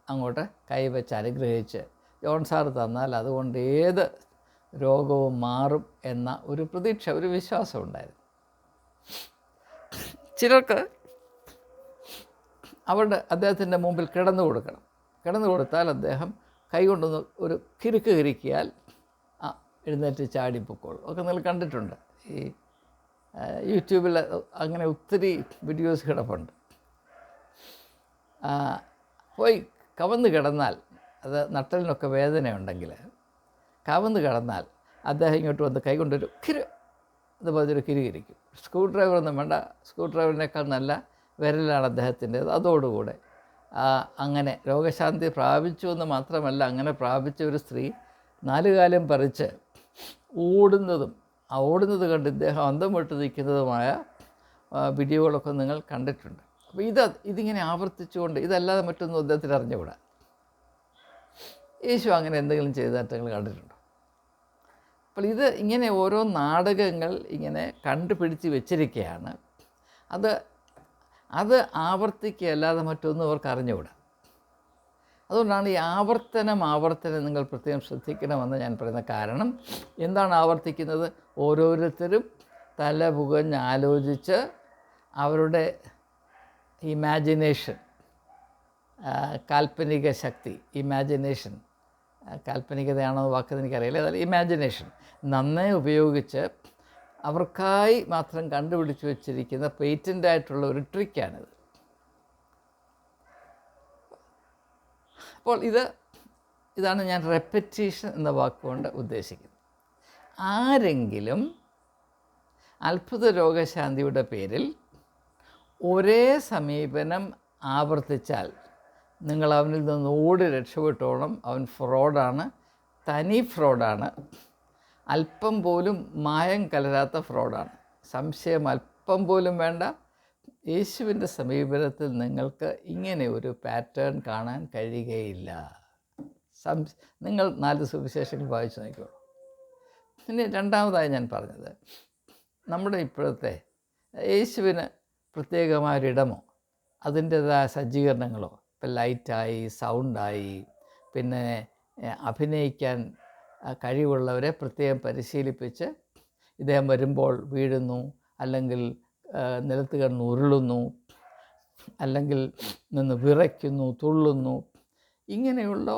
[SPEAKER 1] അങ്ങോട്ട് കൈവച്ച് അനുഗ്രഹിച്ച് ജോൺ സാറ് തന്നാൽ അതുകൊണ്ട് ഏത് രോഗവും മാറും എന്ന ഒരു പ്രതീക്ഷ, ഒരു വിശ്വാസം ഉണ്ടായിരുന്നു. ചിലർക്ക് അദ്ദേഹത്തിൻ്റെ മുമ്പിൽ കിടന്നു കൊടുത്താൽ അദ്ദേഹം കൈകൊണ്ടൊന്ന് ഒരു കിറുക്ക് കിരിക്കിയാൽ എഴുന്നേറ്റ് ചാടിപ്പൊക്കോളും. ഒക്കെ നിങ്ങൾ കണ്ടിട്ടുണ്ട്. ഈ യൂട്യൂബിൽ അങ്ങനെ ഒത്തിരി വീഡിയോസ് കിടപ്പുണ്ട്. പോയി കവന്ന് കിടന്നാൽ, അത് നട്ടലിനൊക്കെ വേദനയുണ്ടെങ്കിൽ കവന്ന് കിടന്നാൽ അദ്ദേഹം ഇങ്ങോട്ട് വന്ന് കൈകൊണ്ടൊരു ഇതുപോലൊരു കിരികിരിക്കും. സ്ക്രൂ ഡ്രൈവറൊന്നും വേണ്ട, സ്ക്രൂ ഡ്രൈവറിനേക്കാൾ നല്ല വിരലാണ് അദ്ദേഹത്തിൻ്റേത്. അതോടുകൂടെ അങ്ങനെ രോഗശാന്തി പ്രാപിച്ചു എന്ന് മാത്രമല്ല, അങ്ങനെ പ്രാപിച്ച ഒരു സ്ത്രീ 4 കാലം പറിച്ച് ഓടുന്നത് കണ്ട് ഇദ്ദേഹം അന്തം വിട്ട് നിൽക്കുന്നതുമായ വീഡിയോകളൊക്കെ നിങ്ങൾ കണ്ടിട്ടുണ്ട്. അപ്പോൾ ഇതിങ്ങനെ ആവർത്തിച്ചുകൊണ്ട്, ഇതല്ലാതെ മറ്റൊന്നും അദ്ദേഹത്തിന് അറിഞ്ഞുകൂടാ. യേശു അങ്ങനെ എന്തെങ്കിലും ചെയ്തതായിട്ട് നിങ്ങൾ കണ്ടിട്ടുണ്ടോ? അപ്പോൾ ഇങ്ങനെ ഓരോ നാടകങ്ങൾ ഇങ്ങനെ കണ്ടുപിടിച്ച് വെച്ചിരിക്കുകയാണ്. അത് ആവർത്തിക്കുകയല്ലാതെ മറ്റൊന്നും അവർക്ക് അറിഞ്ഞുകൂടാ. അതുകൊണ്ടാണ് ഈ ആവർത്തനം നിങ്ങൾ പ്രത്യേകം ശ്രദ്ധിക്കണമെന്ന് ഞാൻ പറയുന്ന കാരണം. എന്താണ് ആവർത്തിക്കുന്നത്? ഓരോരുത്തരും തല പുകഞ്ഞ് ആലോചിച്ച് അവരുടെ ഇമാജിനേഷൻ, കാൽപ്പനിക ശക്തി, ഇമാജിനേഷൻ, കാൽപ്പനികതയാണോ വാക്കെന്ന് എനിക്കറിയില്ല, അതായത് ഇമാജിനേഷൻ നന്നായി ഉപയോഗിച്ച് അവർക്കായി മാത്രം കണ്ടുപിടിച്ച് വച്ചിരിക്കുന്ന പേറ്റൻ്റായിട്ടുള്ള ഒരു ട്രിക്കാണിത്. അപ്പോൾ ഇതാണ് ഞാൻ റെപ്പറ്റീഷൻ എന്ന വാക്കുകൊണ്ട് ഉദ്ദേശിക്കുന്നത്. ആരെങ്കിലും അത്ഭുത രോഗശാന്തിയുടെ പേരിൽ ഒരേ സമീപനം ആവർത്തിച്ചാൽ നിങ്ങൾ അവനിൽ നിന്ന് ഓടി രക്ഷപ്പെട്ടോണം. അവൻ ഫ്രോഡാണ്, തനി ഫ്രോഡാണ്. അല്പം പോലും മായം കലരാത്ത ഫ്രോഡാണ്. സംശയം അല്പം പോലും വേണ്ട. യേശുവിൻ്റെ സമീപനത്തിൽ നിങ്ങൾക്ക് ഇങ്ങനെ ഒരു പാറ്റേൺ കാണാൻ കഴിയുകയില്ല. നിങ്ങൾ 4 സുവിശേഷങ്ങൾ വായിച്ചു നോക്കിക്കോളൂ. പിന്നെ രണ്ടാമതായി ഞാൻ പറഞ്ഞത്, നമ്മുടെ ഇപ്പോഴത്തെ യേശുവിന് പ്രത്യേകമായൊരിടമോ അതിൻ്റേതായ സജ്ജീകരണങ്ങളോ, ഇപ്പം ലൈറ്റായി, സൗണ്ടായി, പിന്നെ അഭിനയിക്കാൻ കഴിവുള്ളവരെ പ്രത്യേകം പരിശീലിപ്പിച്ച് ഇദ്ദേഹം വരുമ്പോൾ വീഴുന്നു, അല്ലെങ്കിൽ നിലത്ത് കിടന്ന് ഉരുളുന്നു, അല്ലെങ്കിൽ നിന്ന് വിറയ്ക്കുന്നു, തുള്ളുന്നു. ഇങ്ങനെയുള്ള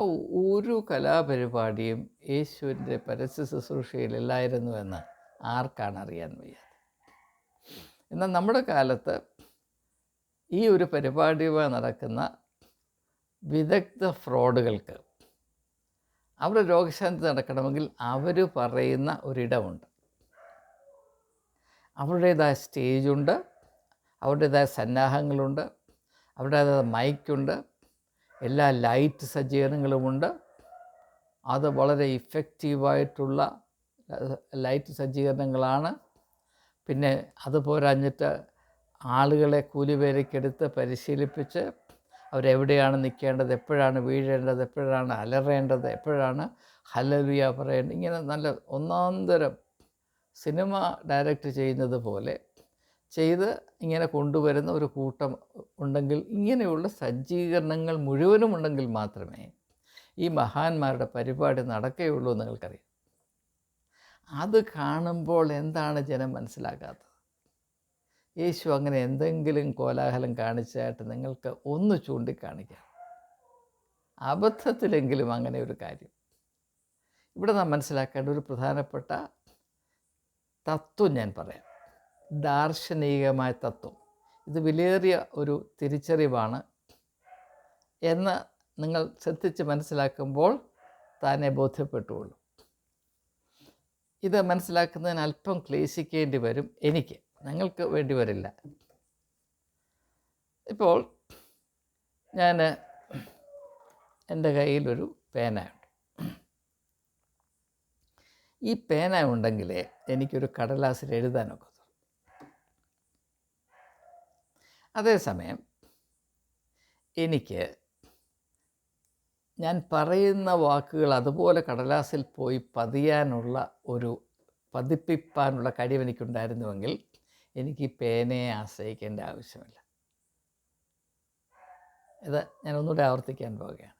[SPEAKER 1] ഒരു കലാപരിപാടിയും യേശുവിൻ്റെ പരസ്യ ശുശ്രൂഷയിലില്ലായിരുന്നുവെന്ന് ആർക്കാണ് അറിയാൻ വയ്യാതെ. എന്നാൽ നമ്മുടെ കാലത്ത് ഈ ഒരു പരിപാടിയുമായി നടക്കുന്ന വിദഗ്ധ ഫ്രോഡുകൾക്ക് അവരുടെ രോഗശാന്തി നടക്കണമെങ്കിൽ അവർ പറയുന്ന ഒരിടമുണ്ട്. അവരുടേതായ സ്റ്റേജുണ്ട്, അവരുടേതായ സന്നാഹങ്ങളുണ്ട്, അവരുടേതായ മൈക്കുണ്ട്, എല്ലാ ലൈറ്റ് സജ്ജീകരണങ്ങളുമുണ്ട്. അത് വളരെ ഇഫക്റ്റീവായിട്ടുള്ള ലൈറ്റ് സജ്ജീകരണങ്ങളാണ്. പിന്നെ അത് പോരാഞ്ഞിട്ട് ആളുകളെ കൂലിവേലയ്ക്കെടുത്ത് പരിശീലിപ്പിച്ച് അവരെവിടെയാണ് നിൽക്കേണ്ടത്, എപ്പോഴാണ് വീഴേണ്ടത്, എപ്പോഴാണ് അലറേണ്ടത്, എപ്പോഴാണ് ഹല്ലേലൂയ പറയേണ്ടത്, ഇങ്ങനെ നല്ല ഒന്നാന്തരം സിനിമ ഡയറക്റ്റ് ചെയ്യുന്നത് പോലെ ചെയ്ത് ഇങ്ങനെ കൊണ്ടുവരുന്ന ഒരു കൂട്ടം ഉണ്ടെങ്കിൽ, ഇങ്ങനെയുള്ള സജ്ജീകരണങ്ങൾ മുഴുവനും ഉണ്ടെങ്കിൽ മാത്രമേ ഈ മഹാന്മാരുടെ പരിപാടി നടക്കുകയുള്ളൂ എന്ന് നിങ്ങൾക്കറിയാം. അത് കാണുമ്പോൾ എന്താണ് ജനം മനസ്സിലാക്കാത്തത്? യേശു അങ്ങനെ എന്തെങ്കിലും കോലാഹലം കാണിച്ചായിട്ട് നിങ്ങൾക്ക് ഒന്ന് ചൂണ്ടിക്കാണിക്കാം, അബദ്ധത്തിലെങ്കിലും അങ്ങനെ ഒരു കാര്യം. ഇവിടെ നാം മനസ്സിലാക്കേണ്ട ഒരു പ്രധാനപ്പെട്ട തത്വം ഞാൻ പറയാം, ദാർശനികമായ തത്വം. ഇത് വിലയേറിയ ഒരു തിരിച്ചറിവാണ് എന്ന് നിങ്ങൾ ശ്രദ്ധിച്ച് മനസ്സിലാക്കുമ്പോൾ താനെ ബോധ്യപ്പെട്ടുള്ളൂ. ഇത് മനസ്സിലാക്കുന്നതിന് അല്പം ക്ലേശിക്കേണ്ടി വരും എനിക്ക്, നിങ്ങൾക്ക് വേണ്ടി വരില്ല. ഇപ്പോൾ ഞാൻ എൻ്റെ കയ്യിലൊരു പേനയുണ്ട്. ഈ പേന ഉണ്ടെങ്കിലേ എനിക്കൊരു കടലാസിൽ എഴുതാനൊക്കെ. അതേസമയം എനിക്ക് ഞാൻ പറയുന്ന വാക്കുകൾ അതുപോലെ കടലാസിൽ പോയി പതിപ്പിക്കാനുള്ള കഴിവ് എനിക്കുണ്ടായിരുന്നുവെങ്കിൽ എനിക്ക് ഈ പേനയെ ആശ്രയിക്കേണ്ട ആവശ്യമില്ല. ഇത് ഞാൻ ഒന്നുകൂടെ ആവർത്തിക്കാൻ പോവുകയാണ്.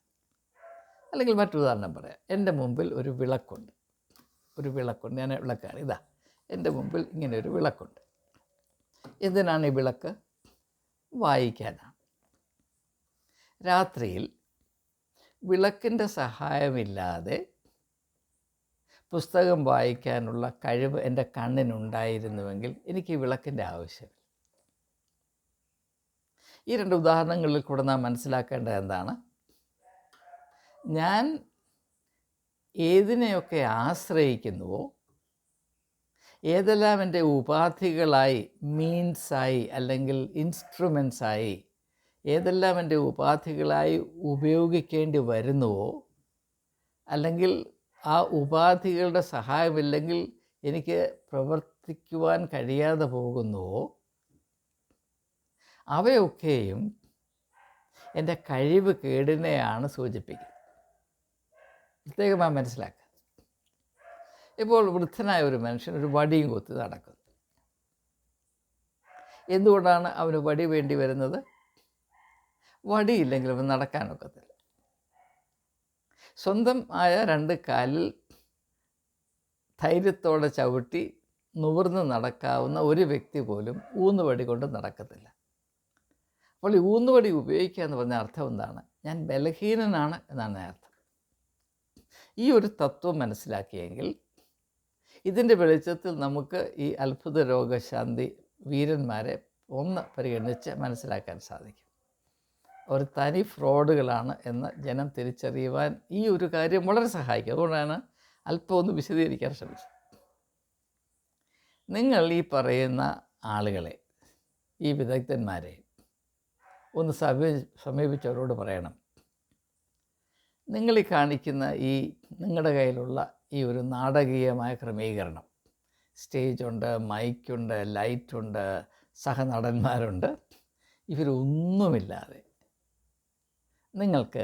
[SPEAKER 1] അല്ലെങ്കിൽ മറ്റൊരു ഉദാഹരണം പറയാം. എൻ്റെ മുമ്പിൽ ഒരു വിളക്കുണ്ട്. ഞാൻ വിളക്കാണ്. ഇതാ എൻ്റെ മുമ്പിൽ ഇങ്ങനെ ഒരു വിളക്കുണ്ട്. എന്തിനാണ് ഈ വിളക്ക്? വായിക്കാനാണ്. രാത്രിയിൽ വിളക്കിൻ്റെ സഹായമില്ലാതെ പുസ്തകം വായിക്കാനുള്ള കഴിവ് എൻ്റെ കണ്ണിനുണ്ടായിരുന്നുവെങ്കിൽ എനിക്ക് ഈ വിളക്കിൻ്റെ ആവശ്യമില്ല. ഈ 2 ഉദാഹരണങ്ങളിൽ കൂടെ നാം മനസ്സിലാക്കേണ്ടത് എന്താണ്? ഞാൻ ഏതിനെയൊക്കെ ആശ്രയിക്കുന്നുവോ, ഏതെല്ലാം എൻ്റെ ഉപാധികളായി, മീൻസായി അല്ലെങ്കിൽ ഇൻസ്ട്രുമെൻസായി ഏതെല്ലാം എൻ്റെ ഉപാധികളായി ഉപയോഗിക്കേണ്ടി വരുന്നുവോ, അല്ലെങ്കിൽ ആ ഉപാധികളുടെ സഹായമില്ലെങ്കിൽ എനിക്ക് പ്രവർത്തിക്കുവാൻ കഴിയാതെ പോകുന്നുവോ, അവയൊക്കെയും എൻ്റെ കഴിവ് കേടിനെയാണ് സൂചിപ്പിക്കുന്നത്. പ്രത്യേകമായി മനസ്സിലാക്കുക. ഇപ്പോൾ വൃദ്ധനായ ഒരു മനുഷ്യൻ ഒരു വടിയും കുത്തി നടക്കുന്നു. എന്തുകൊണ്ടാണ് അവന് വടി വേണ്ടി വരുന്നത്? വടിയില്ലെങ്കിൽ അവൻ നടക്കാനൊക്കത്തില്ല. സ്വന്തം ആയ 2 കാലിൽ ധൈര്യത്തോടെ ചവിട്ടി നിവർന്ന് നടക്കാവുന്ന ഒരു വ്യക്തി പോലും ഊന്നുവടി കൊണ്ട് നടക്കത്തില്ല. അപ്പോൾ ഈ ഊന്നുവടി ഉപയോഗിക്കുക എന്ന് പറഞ്ഞ അർത്ഥം എന്താണ്? ഞാൻ ബലഹീനനാണ് എന്നാണ് അർത്ഥം. ഈ ഒരു തത്വം മനസ്സിലാക്കിയെങ്കിൽ ഇതിൻ്റെ വെളിച്ചത്തിൽ നമുക്ക് ഈ അത്ഭുത രോഗശാന്തി വീരന്മാരെ ഒന്ന് പരിഗണിച്ച് മനസ്സിലാക്കാൻ സാധിക്കും. ഒരു തനി ഫ്രോഡുകളാണ് എന്ന് ജനം തിരിച്ചറിയുവാൻ ഈ ഒരു കാര്യം വളരെ സഹായിക്കും. അതുകൊണ്ടാണ് അല്പം ഒന്ന് വിശദീകരിക്കാൻ ശ്രമിച്ചത്. നിങ്ങൾ ഈ പറയുന്ന ആളുകളെ, ഈ വിദഗ്ധന്മാരെ ഒന്ന് സമീപിച്ചവരോട് പറയണം, നിങ്ങൾ ഈ കാണിക്കുന്ന ഈ നിങ്ങളുടെ കയ്യിലുള്ള ഈ ഒരു നാടകീയമായ ക്രമീകരണം. സ്റ്റേജുണ്ട്, മൈക്കുണ്ട്, ലൈറ്റുണ്ട്, സഹനടന്മാരുണ്ട്. ഇവരൊന്നുമില്ലാതെ നിങ്ങൾക്ക്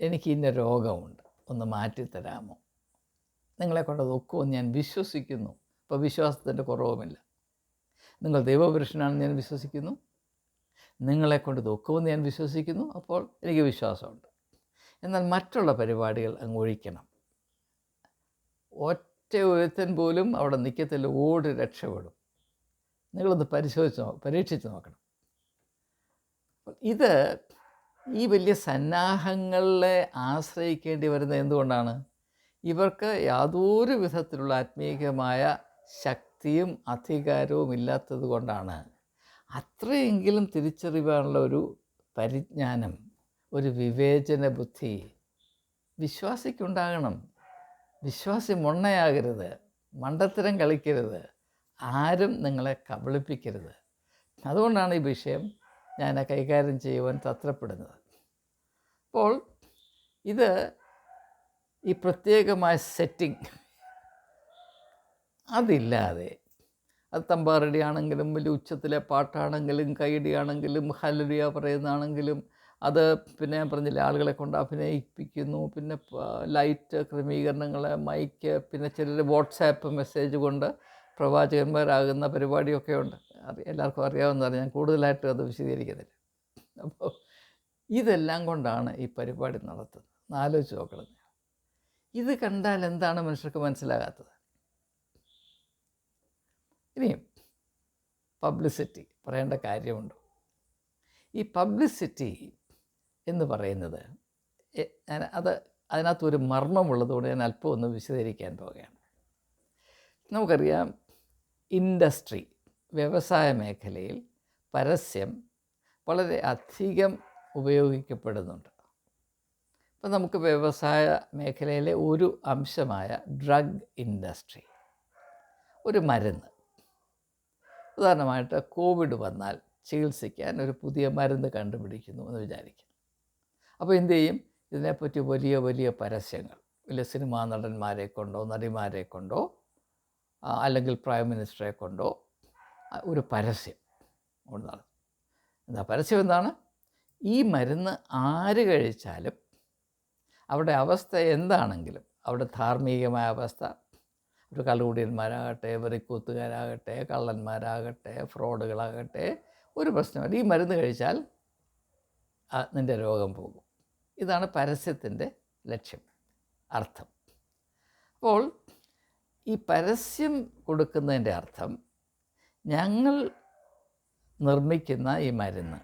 [SPEAKER 1] എനിക്ക് ഇന്ന രോഗമുണ്ട്, ഒന്ന് മാറ്റിത്തരാമോ? നിങ്ങളെക്കൊണ്ട് ഒക്കുമെന്ന് ഞാൻ വിശ്വസിക്കുന്നു. അപ്പോൾ വിശ്വാസത്തിൻ്റെ കുറവുമില്ല. നിങ്ങൾ ദൈവപുരുഷനാണെന്ന് ഞാൻ വിശ്വസിക്കുന്നു. നിങ്ങളെക്കൊണ്ട് ഒക്കുമെന്ന് ഞാൻ വിശ്വസിക്കുന്നു. അപ്പോൾ എനിക്ക് വിശ്വാസമുണ്ട്. എന്നാൽ മറ്റുള്ള പരിപാടികൾ അങ്ങ് ഒഴിക്കണം. ഒറ്റ ഒരുത്തൻ പോലും അവിടെ നിൽക്കത്തില്ല, ഓടി രക്ഷപ്പെടും. നിങ്ങളൊന്ന് പരീക്ഷിച്ച് നോക്കണം. ഇത് ഈ വലിയ സന്നാഹങ്ങളെ ആശ്രയിക്കേണ്ടി വരുന്നത് എന്തുകൊണ്ടാണ്? ഇവർക്ക് യാതൊരു വിധത്തിലുള്ള ആത്മീയമായ ശക്തിയും അധികാരവും ഇല്ലാത്തത് കൊണ്ടാണ്. അത്രയെങ്കിലും തിരിച്ചറിയാനുള്ള ഒരു പരിജ്ഞാനം, ഒരു വിവേചന ബുദ്ധി വിശ്വാസിക്കുണ്ടാകണം. വിശ്വാസി മൊണ്ണയാകരുത്, മണ്ടത്തരം കളിക്കരുത്, ആരും നിങ്ങളെ കബളിപ്പിക്കരുത്. അതുകൊണ്ടാണ് ഈ വിഷയം ഞാൻ കൈകാര്യം ചെയ്യുവാൻ തത്രപ്പെടുന്നത്. അപ്പോൾ ഇത് ഈ പ്രത്യേകമായ സെറ്റിംഗ് അതില്ലാതെ, അത് തമ്പാറടി ആണെങ്കിലും, വലിയ ഉച്ചത്തിലെ പാട്ടാണെങ്കിലും, കൈയടിയാണെങ്കിലും, ഹല്ലേലൂയ പറയുന്നതാണെങ്കിലും, അത് പിന്നെ ഞാൻ പറഞ്ഞില്ലേ, ആളുകളെ കൊണ്ട് അഭിനയിപ്പിക്കുന്നു, പിന്നെ ലൈറ്റ് ക്രമീകരണങ്ങൾ, മൈക്ക്, പിന്നെ ചിലർ വാട്സാപ്പ് മെസ്സേജ് കൊണ്ട് പ്രവാചകന്മാരാകുന്ന പരിപാടിയൊക്കെ ഉണ്ട്. എല്ലാവർക്കും അറിയാവുന്നതാണ്, ഞാൻ കൂടുതലായിട്ട് അത് വിശദീകരിക്കുന്നില്ല. അപ്പോൾ ഇതെല്ലാം കൊണ്ടാണ് ഈ പരിപാടി നടത്തുന്നത്. ആലോചിച്ച് നോക്കണം. ഇത് കണ്ടാൽ എന്താണ് മനുഷ്യർക്ക് മനസ്സിലാകാത്തത്? ഇനിയും പബ്ലിസിറ്റി പറയേണ്ട കാര്യമുണ്ടോ? ഈ പബ്ലിസിറ്റി എന്ന് പറയുന്നത് അതിനകത്തൊരു മർമ്മമുള്ളതുകൊണ്ട് ഞാൻ അല്പം ഒന്ന് വിശദീകരിക്കാൻ പോവുകയാണ്. നമുക്കറിയാം, ഇൻഡസ്ട്രി, വ്യവസായ മേഖലയിൽ പരസ്യം വളരെ അധികം ഉപയോഗിക്കപ്പെടുന്നുണ്ട്. ഇപ്പം നമുക്ക് വ്യവസായ മേഖലയിലെ ഒരു അംശമായ ഡ്രഗ് ഇൻഡസ്ട്രി, ഒരു മരുന്ന്, ഉദാഹരണമായിട്ട് കോവിഡ് വന്നാൽ ചികിത്സിക്കാൻ ഒരു പുതിയ മരുന്ന് കണ്ടുപിടിക്കുന്നു എന്ന് വിചാരിക്കും. അപ്പോൾ എന്തു ചെയ്യും? ഇതിനെപ്പറ്റി വലിയ വലിയ പരസ്യങ്ങൾ, വലിയ സിനിമാ നടന്മാരെ കൊണ്ടോ നടിമാരെ കൊണ്ടോ അല്ലെങ്കിൽ പ്രൈം മിനിസ്റ്ററെ കൊണ്ടോ ഒരു പരസ്യം ഉണ്ടാകും. എന്താ പരസ്യം? എന്താണ്? ഈ മരുന്ന് ആര് കഴിച്ചാലും അവിടെ അവസ്ഥ എന്താണെങ്കിലും, അവിടെ ധാർമ്മികമായ അവസ്ഥ, ഒരു കള്ളുകൂടിയന്മാരാകട്ടെ, വെറിക്കൂത്തുകാരാകട്ടെ, കള്ളന്മാരാകട്ടെ, ഫ്രോഡുകളാകട്ടെ, ഒരു പ്രശ്നമില്ല, ഈ മരുന്ന് കഴിച്ചാൽ നിൻ്റെ രോഗം പോകും. ഇതാണ് പരസ്യത്തിൻ്റെ ലക്ഷ്യം, അർത്ഥം. അപ്പോൾ ഈ പരസ്യം കൊടുക്കുന്നതിൻ്റെ അർത്ഥം, ഞങ്ങൾ നിർമ്മിക്കുന്ന ഈ മരുന്ന്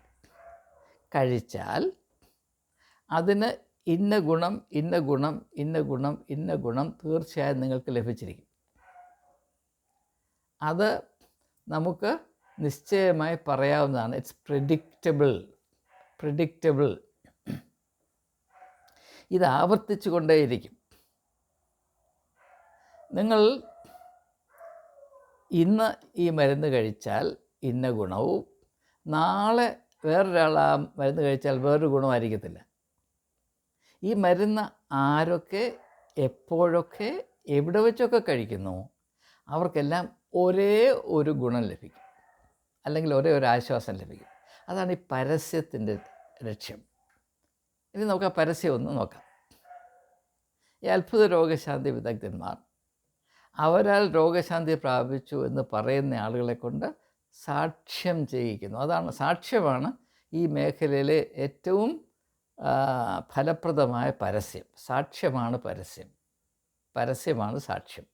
[SPEAKER 1] കഴിച്ചാൽ അതിന് ഇന്ന ഗുണം, ഇന്ന ഗുണം, ഇന്ന ഗുണം, ഇന്ന ഗുണം തീർച്ചയായും നിങ്ങൾക്ക് ലഭിച്ചിരിക്കും. അത് നമുക്ക് നിശ്ചയമായി പറയാവുന്നതാണ്. It's predictable. ഇത് ആവർത്തിച്ചു കൊണ്ടേയിരിക്കും. നിങ്ങൾ ഇന്ന് ഈ മരുന്ന് കഴിച്ചാൽ ഇന്ന ഗുണവും, നാളെ വേറൊരാൾ ആ മരുന്ന് കഴിച്ചാൽ വേറൊരു ഗുണമായിരിക്കത്തില്ല. ഈ മരുന്ന് ആരൊക്കെ എപ്പോഴൊക്കെ എവിടെ വെച്ചൊക്കെ കഴിക്കുന്നു അവർക്കെല്ലാം ഒരേ ഒരു ഗുണം ലഭിക്കും, അല്ലെങ്കിൽ ഒരേ ഒരു ആശ്വാസം ലഭിക്കും. അതാണ് ഈ പരസ്യത്തിൻ്റെ ലക്ഷ്യം. ഇനി നമുക്ക് ആ പരസ്യം ഒന്ന് നോക്കാം. ഈ അത്ഭുത രോഗശാന്തി വിദഗ്ധന്മാർ അവരാൽ രോഗശാന്തി പ്രാപിച്ചു എന്ന് പറയുന്ന ആളുകളെ കൊണ്ട് സാക്ഷ്യം ചെയ്യിക്കുന്നു. അതാണ് സാക്ഷ്യമാണ് ഈ മേഖലയിലെ ഏറ്റവും ഫലപ്രദമായ പരസ്യം. സാക്ഷ്യമാണ് പരസ്യം, പരസ്യമാണ് സാക്ഷ്യം.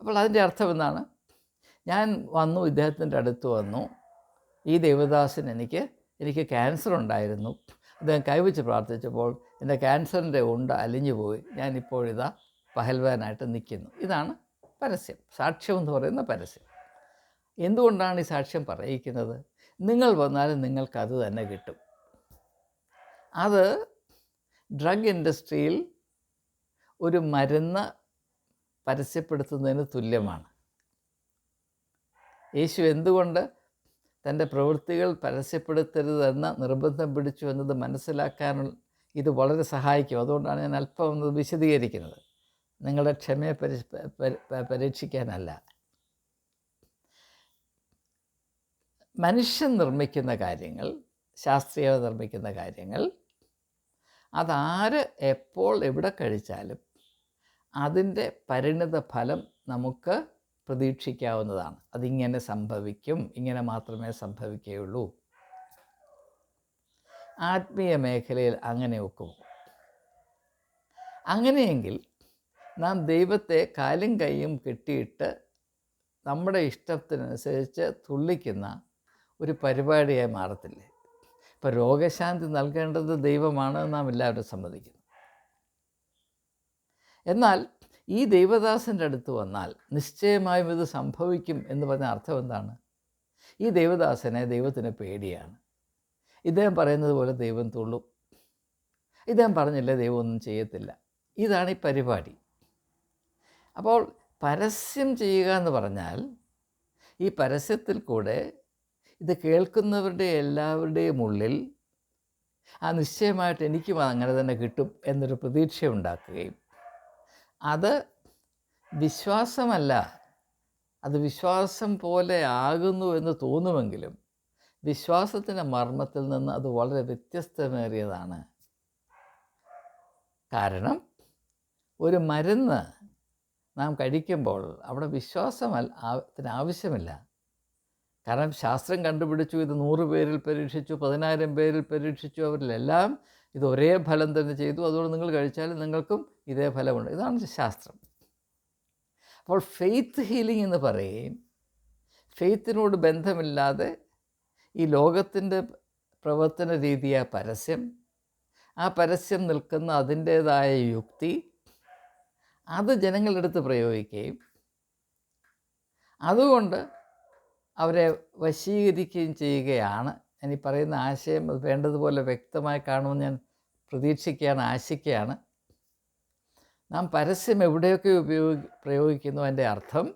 [SPEAKER 1] അപ്പോൾ അതിൻ്റെ അർത്ഥം എന്താണ്? ഞാൻ വന്നു, ഇദ്ദേഹത്തിൻ്റെ അടുത്ത് വന്നു, ഈ ദേവദാസൻ എനിക്ക് ക്യാൻസർ ഉണ്ടായിരുന്നു, അദ്ദേഹം കൈവച്ച് പ്രാർത്ഥിച്ചപ്പോൾ എൻ്റെ ക്യാൻസറിൻ്റെ ഉണ്ട അലിഞ്ഞു പോയി, ഞാനിപ്പോഴിതാ പഹൽവാനായിട്ട് നിൽക്കുന്നു. ഇതാണ് പരസ്യം, സാക്ഷ്യം എന്ന് പറയുന്ന പരസ്യം. എന്തുകൊണ്ടാണ് ഈ സാക്ഷ്യം പറയിക്കുന്നത്? നിങ്ങൾ വന്നാലും നിങ്ങൾക്കത് തന്നെ കിട്ടും. അത് ഡ്രഗ് ഇൻഡസ്ട്രിയിൽ ഒരു മരുന്ന് പരസ്യപ്പെടുത്തുന്നതിന് തുല്യമാണ്. യേശു എന്തുകൊണ്ട് തൻ്റെ പ്രവൃത്തികൾ പരസ്യപ്പെടുത്തരുതെന്ന് നിർബന്ധം പിടിച്ചു എന്നത് മനസ്സിലാക്കാൻ ഇത് വളരെ സഹായിക്കും. അതുകൊണ്ടാണ് ഞാൻ അല്പം ഒന്ന് വിശദീകരിക്കുന്നത്. നിങ്ങളുടെ ക്ഷമയെ പരീക്ഷിക്കാനല്ല. മനുഷ്യൻ നിർമ്മിക്കുന്ന കാര്യങ്ങൾ, ശാസ്ത്രീയത നിർമ്മിക്കുന്ന കാര്യങ്ങൾ, അതാര് എപ്പോൾ എവിടെ കഴിച്ചാലും അതിൻ്റെ പരിണിത ഫലം നമുക്ക് പ്രതീക്ഷിക്കാവുന്നതാണ്. അതിങ്ങനെ സംഭവിക്കും, ഇങ്ങനെ മാത്രമേ സംഭവിക്കുകയുള്ളൂ. ആത്മീയ മേഖലയിൽ അങ്ങനെ ഒക്കുമോ? അങ്ങനെയെങ്കിൽ നാം ദൈവത്തെ കാലും കൈയും കെട്ടിയിട്ട് നമ്മുടെ ഇഷ്ടത്തിനനുസരിച്ച് തുള്ളിക്കുന്ന ഒരു പരിപാടിയായി മാറത്തില്ലേ? ഇപ്പോൾ രോഗശാന്തി നൽകേണ്ടത് ദൈവമാണ് നാം എല്ലാവരും സമ്മതിക്കുന്നു. എന്നാൽ ഈ ദൈവദാസൻ്റെ അടുത്ത് വന്നാൽ നിശ്ചയമായും ഇത് സംഭവിക്കും എന്ന് പറഞ്ഞ അർത്ഥം എന്താണ്? ഈ ദൈവദാസനെ ദൈവത്തിന് പേടിയാണ്. ഇദ്ദേഹം പറയുന്നത് പോലെ ദൈവം തുള്ളും, ഇദ്ദേഹം പറഞ്ഞില്ലേ ദൈവം ഒന്നും ചെയ്യത്തില്ല. ഇതാണ് ഈ പരിപാടി. അപ്പോൾ പരസ്യം ചെയ്യുക എന്ന് പറഞ്ഞാൽ ഈ പരസ്യത്തിൽ കൂടെ ഇത് കേൾക്കുന്നവരുടെ എല്ലാവരുടെയും ഉള്ളിൽ നിശ്ചയമായിട്ട് എനിക്കും അങ്ങനെ തന്നെ കിട്ടും എന്നൊരു പ്രതീക്ഷ ഉണ്ടാക്കുകയും, അത് വിശ്വാസമല്ല, അത് വിശ്വാസം പോലെ ആകുന്നു എന്ന് തോന്നുമെങ്കിലും വിശ്വാസത്തിൻ്റെ മർമ്മത്തിൽ നിന്ന് അത് വളരെ വ്യത്യസ്തമേറിയതാണ്. കാരണം ഒരു മരുന്ന് നാം കഴിക്കുമ്പോൾ അവിടെ വിശ്വാസത്തിന് ആവശ്യമില്ല. കാരണം ശാസ്ത്രം കണ്ടുപിടിച്ചു, ഇത് 100 പേരിൽ പരീക്ഷിച്ചു, 10,000 പേരിൽ പരീക്ഷിച്ചു, അവരിലെല്ലാം ഇത് ഒരേ ഫലം തന്നെ ചെയ്തു, അതുകൊണ്ട് നിങ്ങൾ കഴിച്ചാലും നിങ്ങൾക്കും ഇതേ ഫലമുണ്ട്. ഇതാണ് ശാസ്ത്രം. അപ്പോൾ ഫെയ്ത്ത് ഹീലിംഗ് എന്ന് പറയുകയും ഫെയ്ത്തിനോട് ബന്ധമില്ലാതെ ഈ ലോകത്തിൻ്റെ പ്രവർത്തന രീതിയായ പരസ്യം, ആ പരസ്യം നിൽക്കുന്ന അതിൻ്റേതായ യുക്തി, അത് ജനങ്ങളുടെ അടുത്ത് പ്രയോഗിക്കുകയും അതുകൊണ്ട് അവരെ വശീകരിക്കുകയും ചെയ്യുകയാണ്. ഞാൻ ഈ പറയുന്ന ആശയം അത് വേണ്ടതുപോലെ വ്യക്തമായി കാണുമെന്ന് ഞാൻ പ്രതീക്ഷിക്കുകയാണ്, ആശിക്കുകയാണ്. നാം പരസ്യം എവിടെയൊക്കെ പ്രയോഗിക്കുന്നു, അതിൻ്റെ അർത്ഥം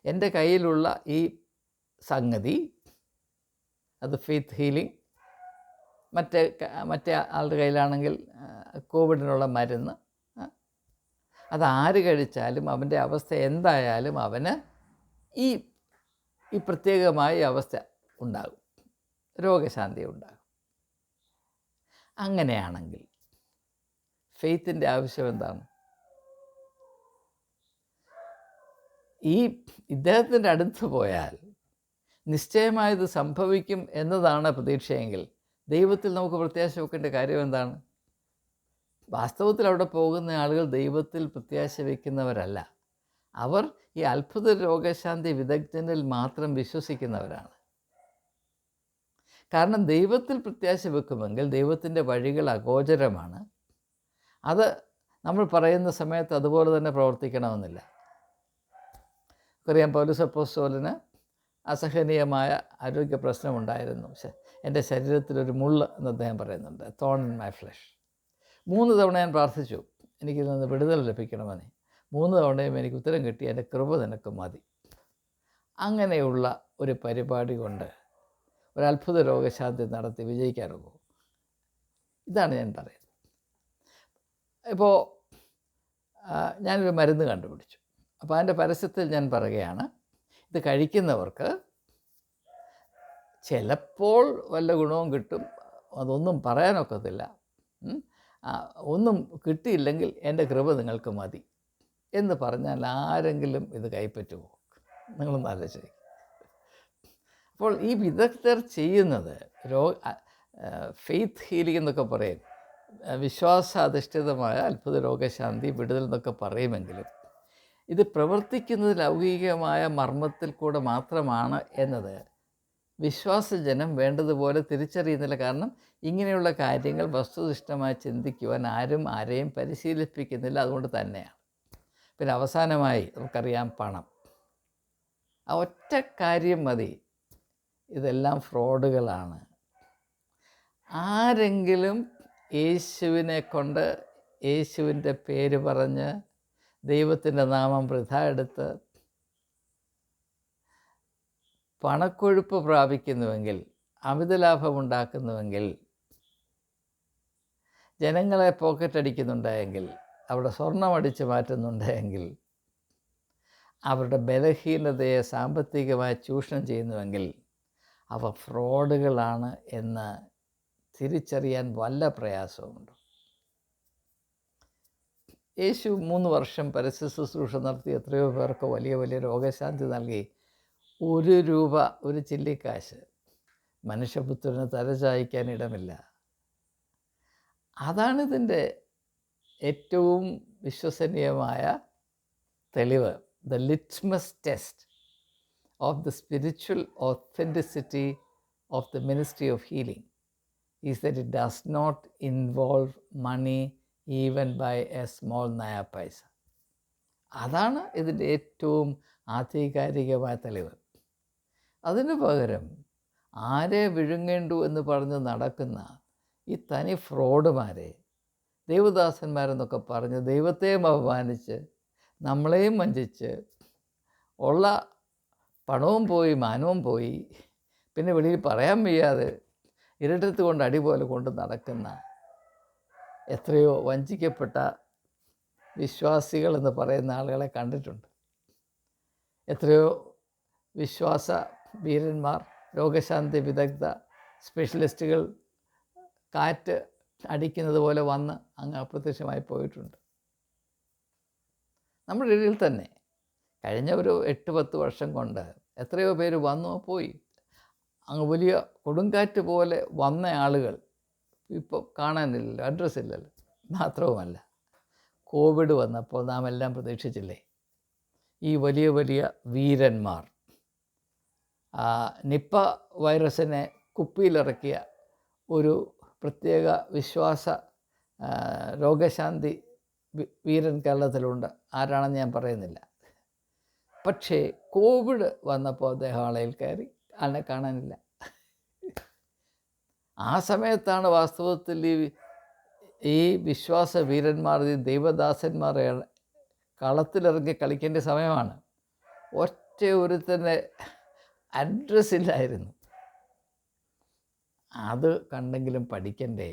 [SPEAKER 1] എൻ്റെ കയ്യിലുള്ള ഈ സംഗതി, അത് ഫെയ്ത്ത് ഹീലിംഗ്, മറ്റേ ആളുടെ കയ്യിലാണെങ്കിൽ കോവിഡിനുള്ള മരുന്ന്, അതാര് കഴിച്ചാലും അവൻ്റെ അവസ്ഥ എന്തായാലും അവന് ഈ പ്രത്യേകമായ അവസ്ഥ ഉണ്ടാകും, രോഗശാന്തി ഉണ്ടാകും. അങ്ങനെയാണെങ്കിൽ ഫെയ്ത്തിൻ്റെ ആവശ്യം എന്താണ്? ഇദ്ദേഹത്തിൻ്റെ അടുത്ത് പോയാൽ നിശ്ചയമായത് സംഭവിക്കും എന്നതാണ് പ്രതീക്ഷയെങ്കിൽ ദൈവത്തിൽ നമുക്ക് പ്രത്യാശ വെക്കേണ്ട കാര്യം എന്താണ്? വാസ്തവത്തിൽ അവിടെ പോകുന്ന ആളുകൾ ദൈവത്തിൽ പ്രത്യാശ വയ്ക്കുന്നവരല്ല. അവർ ഈ അത്ഭുത രോഗശാന്തി വിദഗ്ധനിൽ മാത്രം വിശ്വസിക്കുന്നവരാണ്. കാരണം ദൈവത്തിൽ പ്രത്യാശ വെക്കുമെങ്കിൽ ദൈവത്തിൻ്റെ വഴികൾ അഗോചരമാണ്. അത് നമ്മൾ പറയുന്ന സമയത്ത് അതുപോലെ തന്നെ പ്രവർത്തിക്കണമെന്നില്ല. അറിയാം, പൗലോസ് അപ്പോസ്തലന് അസഹനീയമായ ആരോഗ്യ പ്രശ്നമുണ്ടായിരുന്നു. എൻ്റെ ശരീരത്തിലൊരു മുള്ള് എന്ന് അദ്ദേഹം പറയുന്നുണ്ട്, തോൺ ഇൻ മൈ ഫ്ലഷ്. 3 തവണ ഞാൻ പ്രാർത്ഥിച്ചു, എനിക്കിൽ നിന്ന് വിടുതൽ ലഭിക്കണമെന്ന്. 3 തവണയും എനിക്ക് ഉത്തരം കിട്ടി, എൻ്റെ കൃപ നിനക്ക് മതി. അങ്ങനെയുള്ള ഒരു പരിപാടി കൊണ്ട് ഒരു അത്ഭുത രോഗശാന്തി നടത്തി വിജയിക്കാറുള്ളൂ. ഇതാണ് ഞാൻ പറയുന്നത്. ഇപ്പോൾ ഞാനൊരു മരുന്ന് കണ്ടുപിടിച്ചു. അപ്പോൾ അതിൻ്റെ പരസ്യത്തിൽ ഞാൻ പറയുകയാണ്, ഇത് കഴിക്കുന്നവർക്ക് ചിലപ്പോൾ വല്ല ഗുണവും കിട്ടും, അതൊന്നും പറയാനൊക്കത്തില്ല. ഒന്നും കിട്ടിയില്ലെങ്കിൽ എൻ്റെ കൃപ നിങ്ങൾക്ക് മതി എന്ന് പറഞ്ഞാൽ ആരെങ്കിലും ഇത് കൈപ്പറ്റുമോ? നിങ്ങളൊന്ന് ആലോചിച്ച്. അപ്പോൾ ഈ വിദഗ്ധർ ചെയ്യുന്നത് ഫെയ്ത്ത് ഹീലിംഗ് എന്നൊക്കെ പറയും, വിശ്വാസാധിഷ്ഠിതമായ അത്ഭുത രോഗശാന്തി വിടുതൽ എന്നൊക്കെ പറയുമെങ്കിലും ഇത് പ്രവർത്തിക്കുന്നത് ലൗകികമായ മർമ്മത്തിൽ കൂടെ മാത്രമാണ് എന്നത് വിശ്വാസജനം വേണ്ടതുപോലെ തിരിച്ചറിയുന്നില്ല. കാരണം ഇങ്ങനെയുള്ള കാര്യങ്ങൾ വസ്തുനിഷ്ഠമായി ചിന്തിക്കുവാൻ ആരെയും പരിശീലിപ്പിക്കുന്നില്ല. അതുകൊണ്ട് തന്നെയാണ്. പിന്നെ അവസാനമായി നമുക്കറിയാം, പണം. ആ ഒറ്റ കാര്യം മതി, ഇതെല്ലാം ഫ്രോഡുകളാണ്. ആരെങ്കിലും യേശുവിനെ കൊണ്ട്, യേശുവിൻ്റെ പേര് പറഞ്ഞ് ദൈവത്തിൻ്റെ നാമം വൃഥാ എടുത്ത് പണക്കൊഴുപ്പ് പ്രാപിക്കുന്നുവെങ്കിൽ, അമിതലാഭമുണ്ടാക്കുന്നുവെങ്കിൽ ജനങ്ങളെ പോക്കറ്റടിക്കുന്നുണ്ടെങ്കിൽ, അവിടെ സ്വർണം അടിച്ചു മാറ്റുന്നുണ്ടെങ്കിൽ, അവരുടെ ബലഹീനതയെ സാമ്പത്തികമായി ചൂഷണം ചെയ്യുന്നുവെങ്കിൽ അവ ഫ്രോഡുകളാണ് എന്ന് തിരിച്ചറിയാൻ വല്ല പ്രയാസവുമുണ്ട്. യേശു 3 വർഷം പരസ്യ ശുശ്രൂഷ നടത്തി എത്രയോ പേർക്ക് വലിയ വലിയ രോഗശാന്തി നൽകി. 1 രൂപ, ഒരു ചില്ലിക്കാശ് മനുഷ്യപുത്രന് തലചായ്ക്കാൻ ഇടമില്ല. അതാണിതിൻ്റെ ഏറ്റവും വിശ്വസനീയമായ തെളിവ്. The litmus test of the spiritual authenticity of the ministry of healing is that it does not involve money even by a small naya paisa. അതാണ് ഇതിൻ്റെ ഏറ്റവും ആധികാരികമായ തെളിവ്. അതിനു പകരം ആരെ വിഴുങ്ങേണ്ടു എന്ന് പറഞ്ഞ് നടക്കുന്ന ഈ തനി ഫ്രോഡുമാരെ, ദൈവദാസന്മാരെന്നൊക്കെ പറഞ്ഞ് ദൈവത്തെയും അപമാനിച്ച് നമ്മളെയും വഞ്ചിച്ച് ഉള്ള പണവും പോയി മാനവും പോയി, പിന്നെ വെളിയിൽ പറയാൻ വയ്യാതെ ഇരട്ടത്ത് കൊണ്ട് അടി പോലെ കൊണ്ട് നടക്കുന്ന എത്രയോ വഞ്ചിക്കപ്പെട്ട വിശ്വാസികളെന്ന് പറയുന്ന ആളുകളെ കണ്ടിട്ടുണ്ട്. എത്രയോ വിശ്വാസ വീരന്മാർ, രോഗശാന്തി വിദഗ്ധ സ്പെഷ്യലിസ്റ്റുകൾ കാറ്റ് അടിക്കുന്നത് പോലെ വന്ന് അങ്ങ് അപ്രത്യക്ഷമായി പോയിട്ടുണ്ട്. നമ്മുടെ ഇടയിൽ തന്നെ കഴിഞ്ഞ ഒരു 8-10 വർഷം കൊണ്ട് എത്രയോ പേര് വന്നു പോയി. അങ്ങ് വലിയ കൊടുങ്കാറ്റ് പോലെ വന്ന ആളുകൾ ഇപ്പോൾ കാണാനില്ലല്ലോ, അഡ്രസ്സ് ഇല്ലല്ലോ. മാത്രവുമല്ല, കോവിഡ് വന്നപ്പോൾ നാം എല്ലാം പ്രതീക്ഷിച്ചില്ലേ, ഈ വലിയ വലിയ വീരന്മാർ നിപ്പ വൈറസിനെ കുപ്പിയിലിറക്കിയ ഒരു പ്രത്യേക വിശ്വാസ രോഗശാന്തി വീരൻ കേരളത്തിലുണ്ട്. ആരാണെന്ന് ഞാൻ പറയുന്നില്ല. പക്ഷേ കോവിഡ് വന്നപ്പോൾ അദ്ദേഹം ആളയിൽ കയറി, ആളെ കാണാനില്ല. ആ സമയത്താണ് വാസ്തവത്തിൽ ഈ വിശ്വാസ വീരന്മാർ, ഈ ദൈവദാസന്മാർ കളത്തിലിറങ്ങി കളിക്കേണ്ട സമയമാണ്. ഒറ്റ ഒരുത്തന്നെ അഡ്രസ് ഇല്ലായിരുന്നു. അത് കണ്ടെങ്കിലും പഠിക്കണ്ടേ.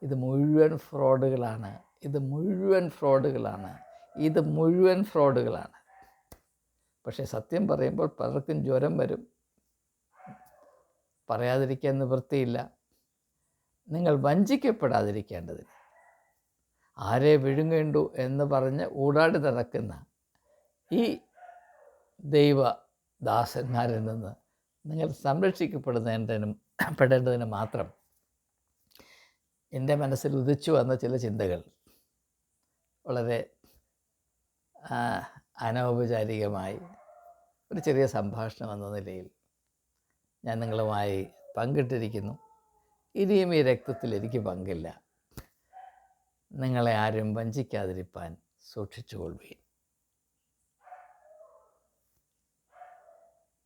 [SPEAKER 1] ഇത് മുഴുവൻ ഫ്രോഡുകളാണ്, ഇത് മുഴുവൻ ഫ്രോഡുകളാണ്, ഇത് മുഴുവൻ ഫ്രോഡുകളാണ്. പക്ഷേ സത്യം പറയുമ്പോൾ പലർക്കും ജ്വരം വരും, പറയാതിരിക്കാൻ നിവൃത്തിയില്ല. നിങ്ങൾ വഞ്ചിക്കപ്പെടാതിരിക്കേണ്ടതിന് ആരെ വിഴുങ്ങേണ്ടു എന്ന് പറഞ്ഞ് ഊടാടി നടക്കുന്ന ഈ ദൈവദാസന്മാരിൽ നിന്ന് നിങ്ങൾ സംരക്ഷിക്കപ്പെടേണ്ടതിന് മാത്രം എൻ്റെ മനസ്സിൽ ഉദിച്ചു വന്ന ചില ചിന്തകൾ വളരെ അനൗപചാരികമായി ഒരു ചെറിയ സംഭാഷണം എന്ന നിലയിൽ ഞാൻ നിങ്ങളുമായി പങ്കിട്ടിരിക്കുന്നു. ഇനിയും ഈ രക്തത്തിൽ എനിക്ക് പങ്കില്ല. നിങ്ങളെ ആരും വഞ്ചിക്കാതിരിപ്പാൻ സൂക്ഷിച്ചുകൊള്ളുകയും.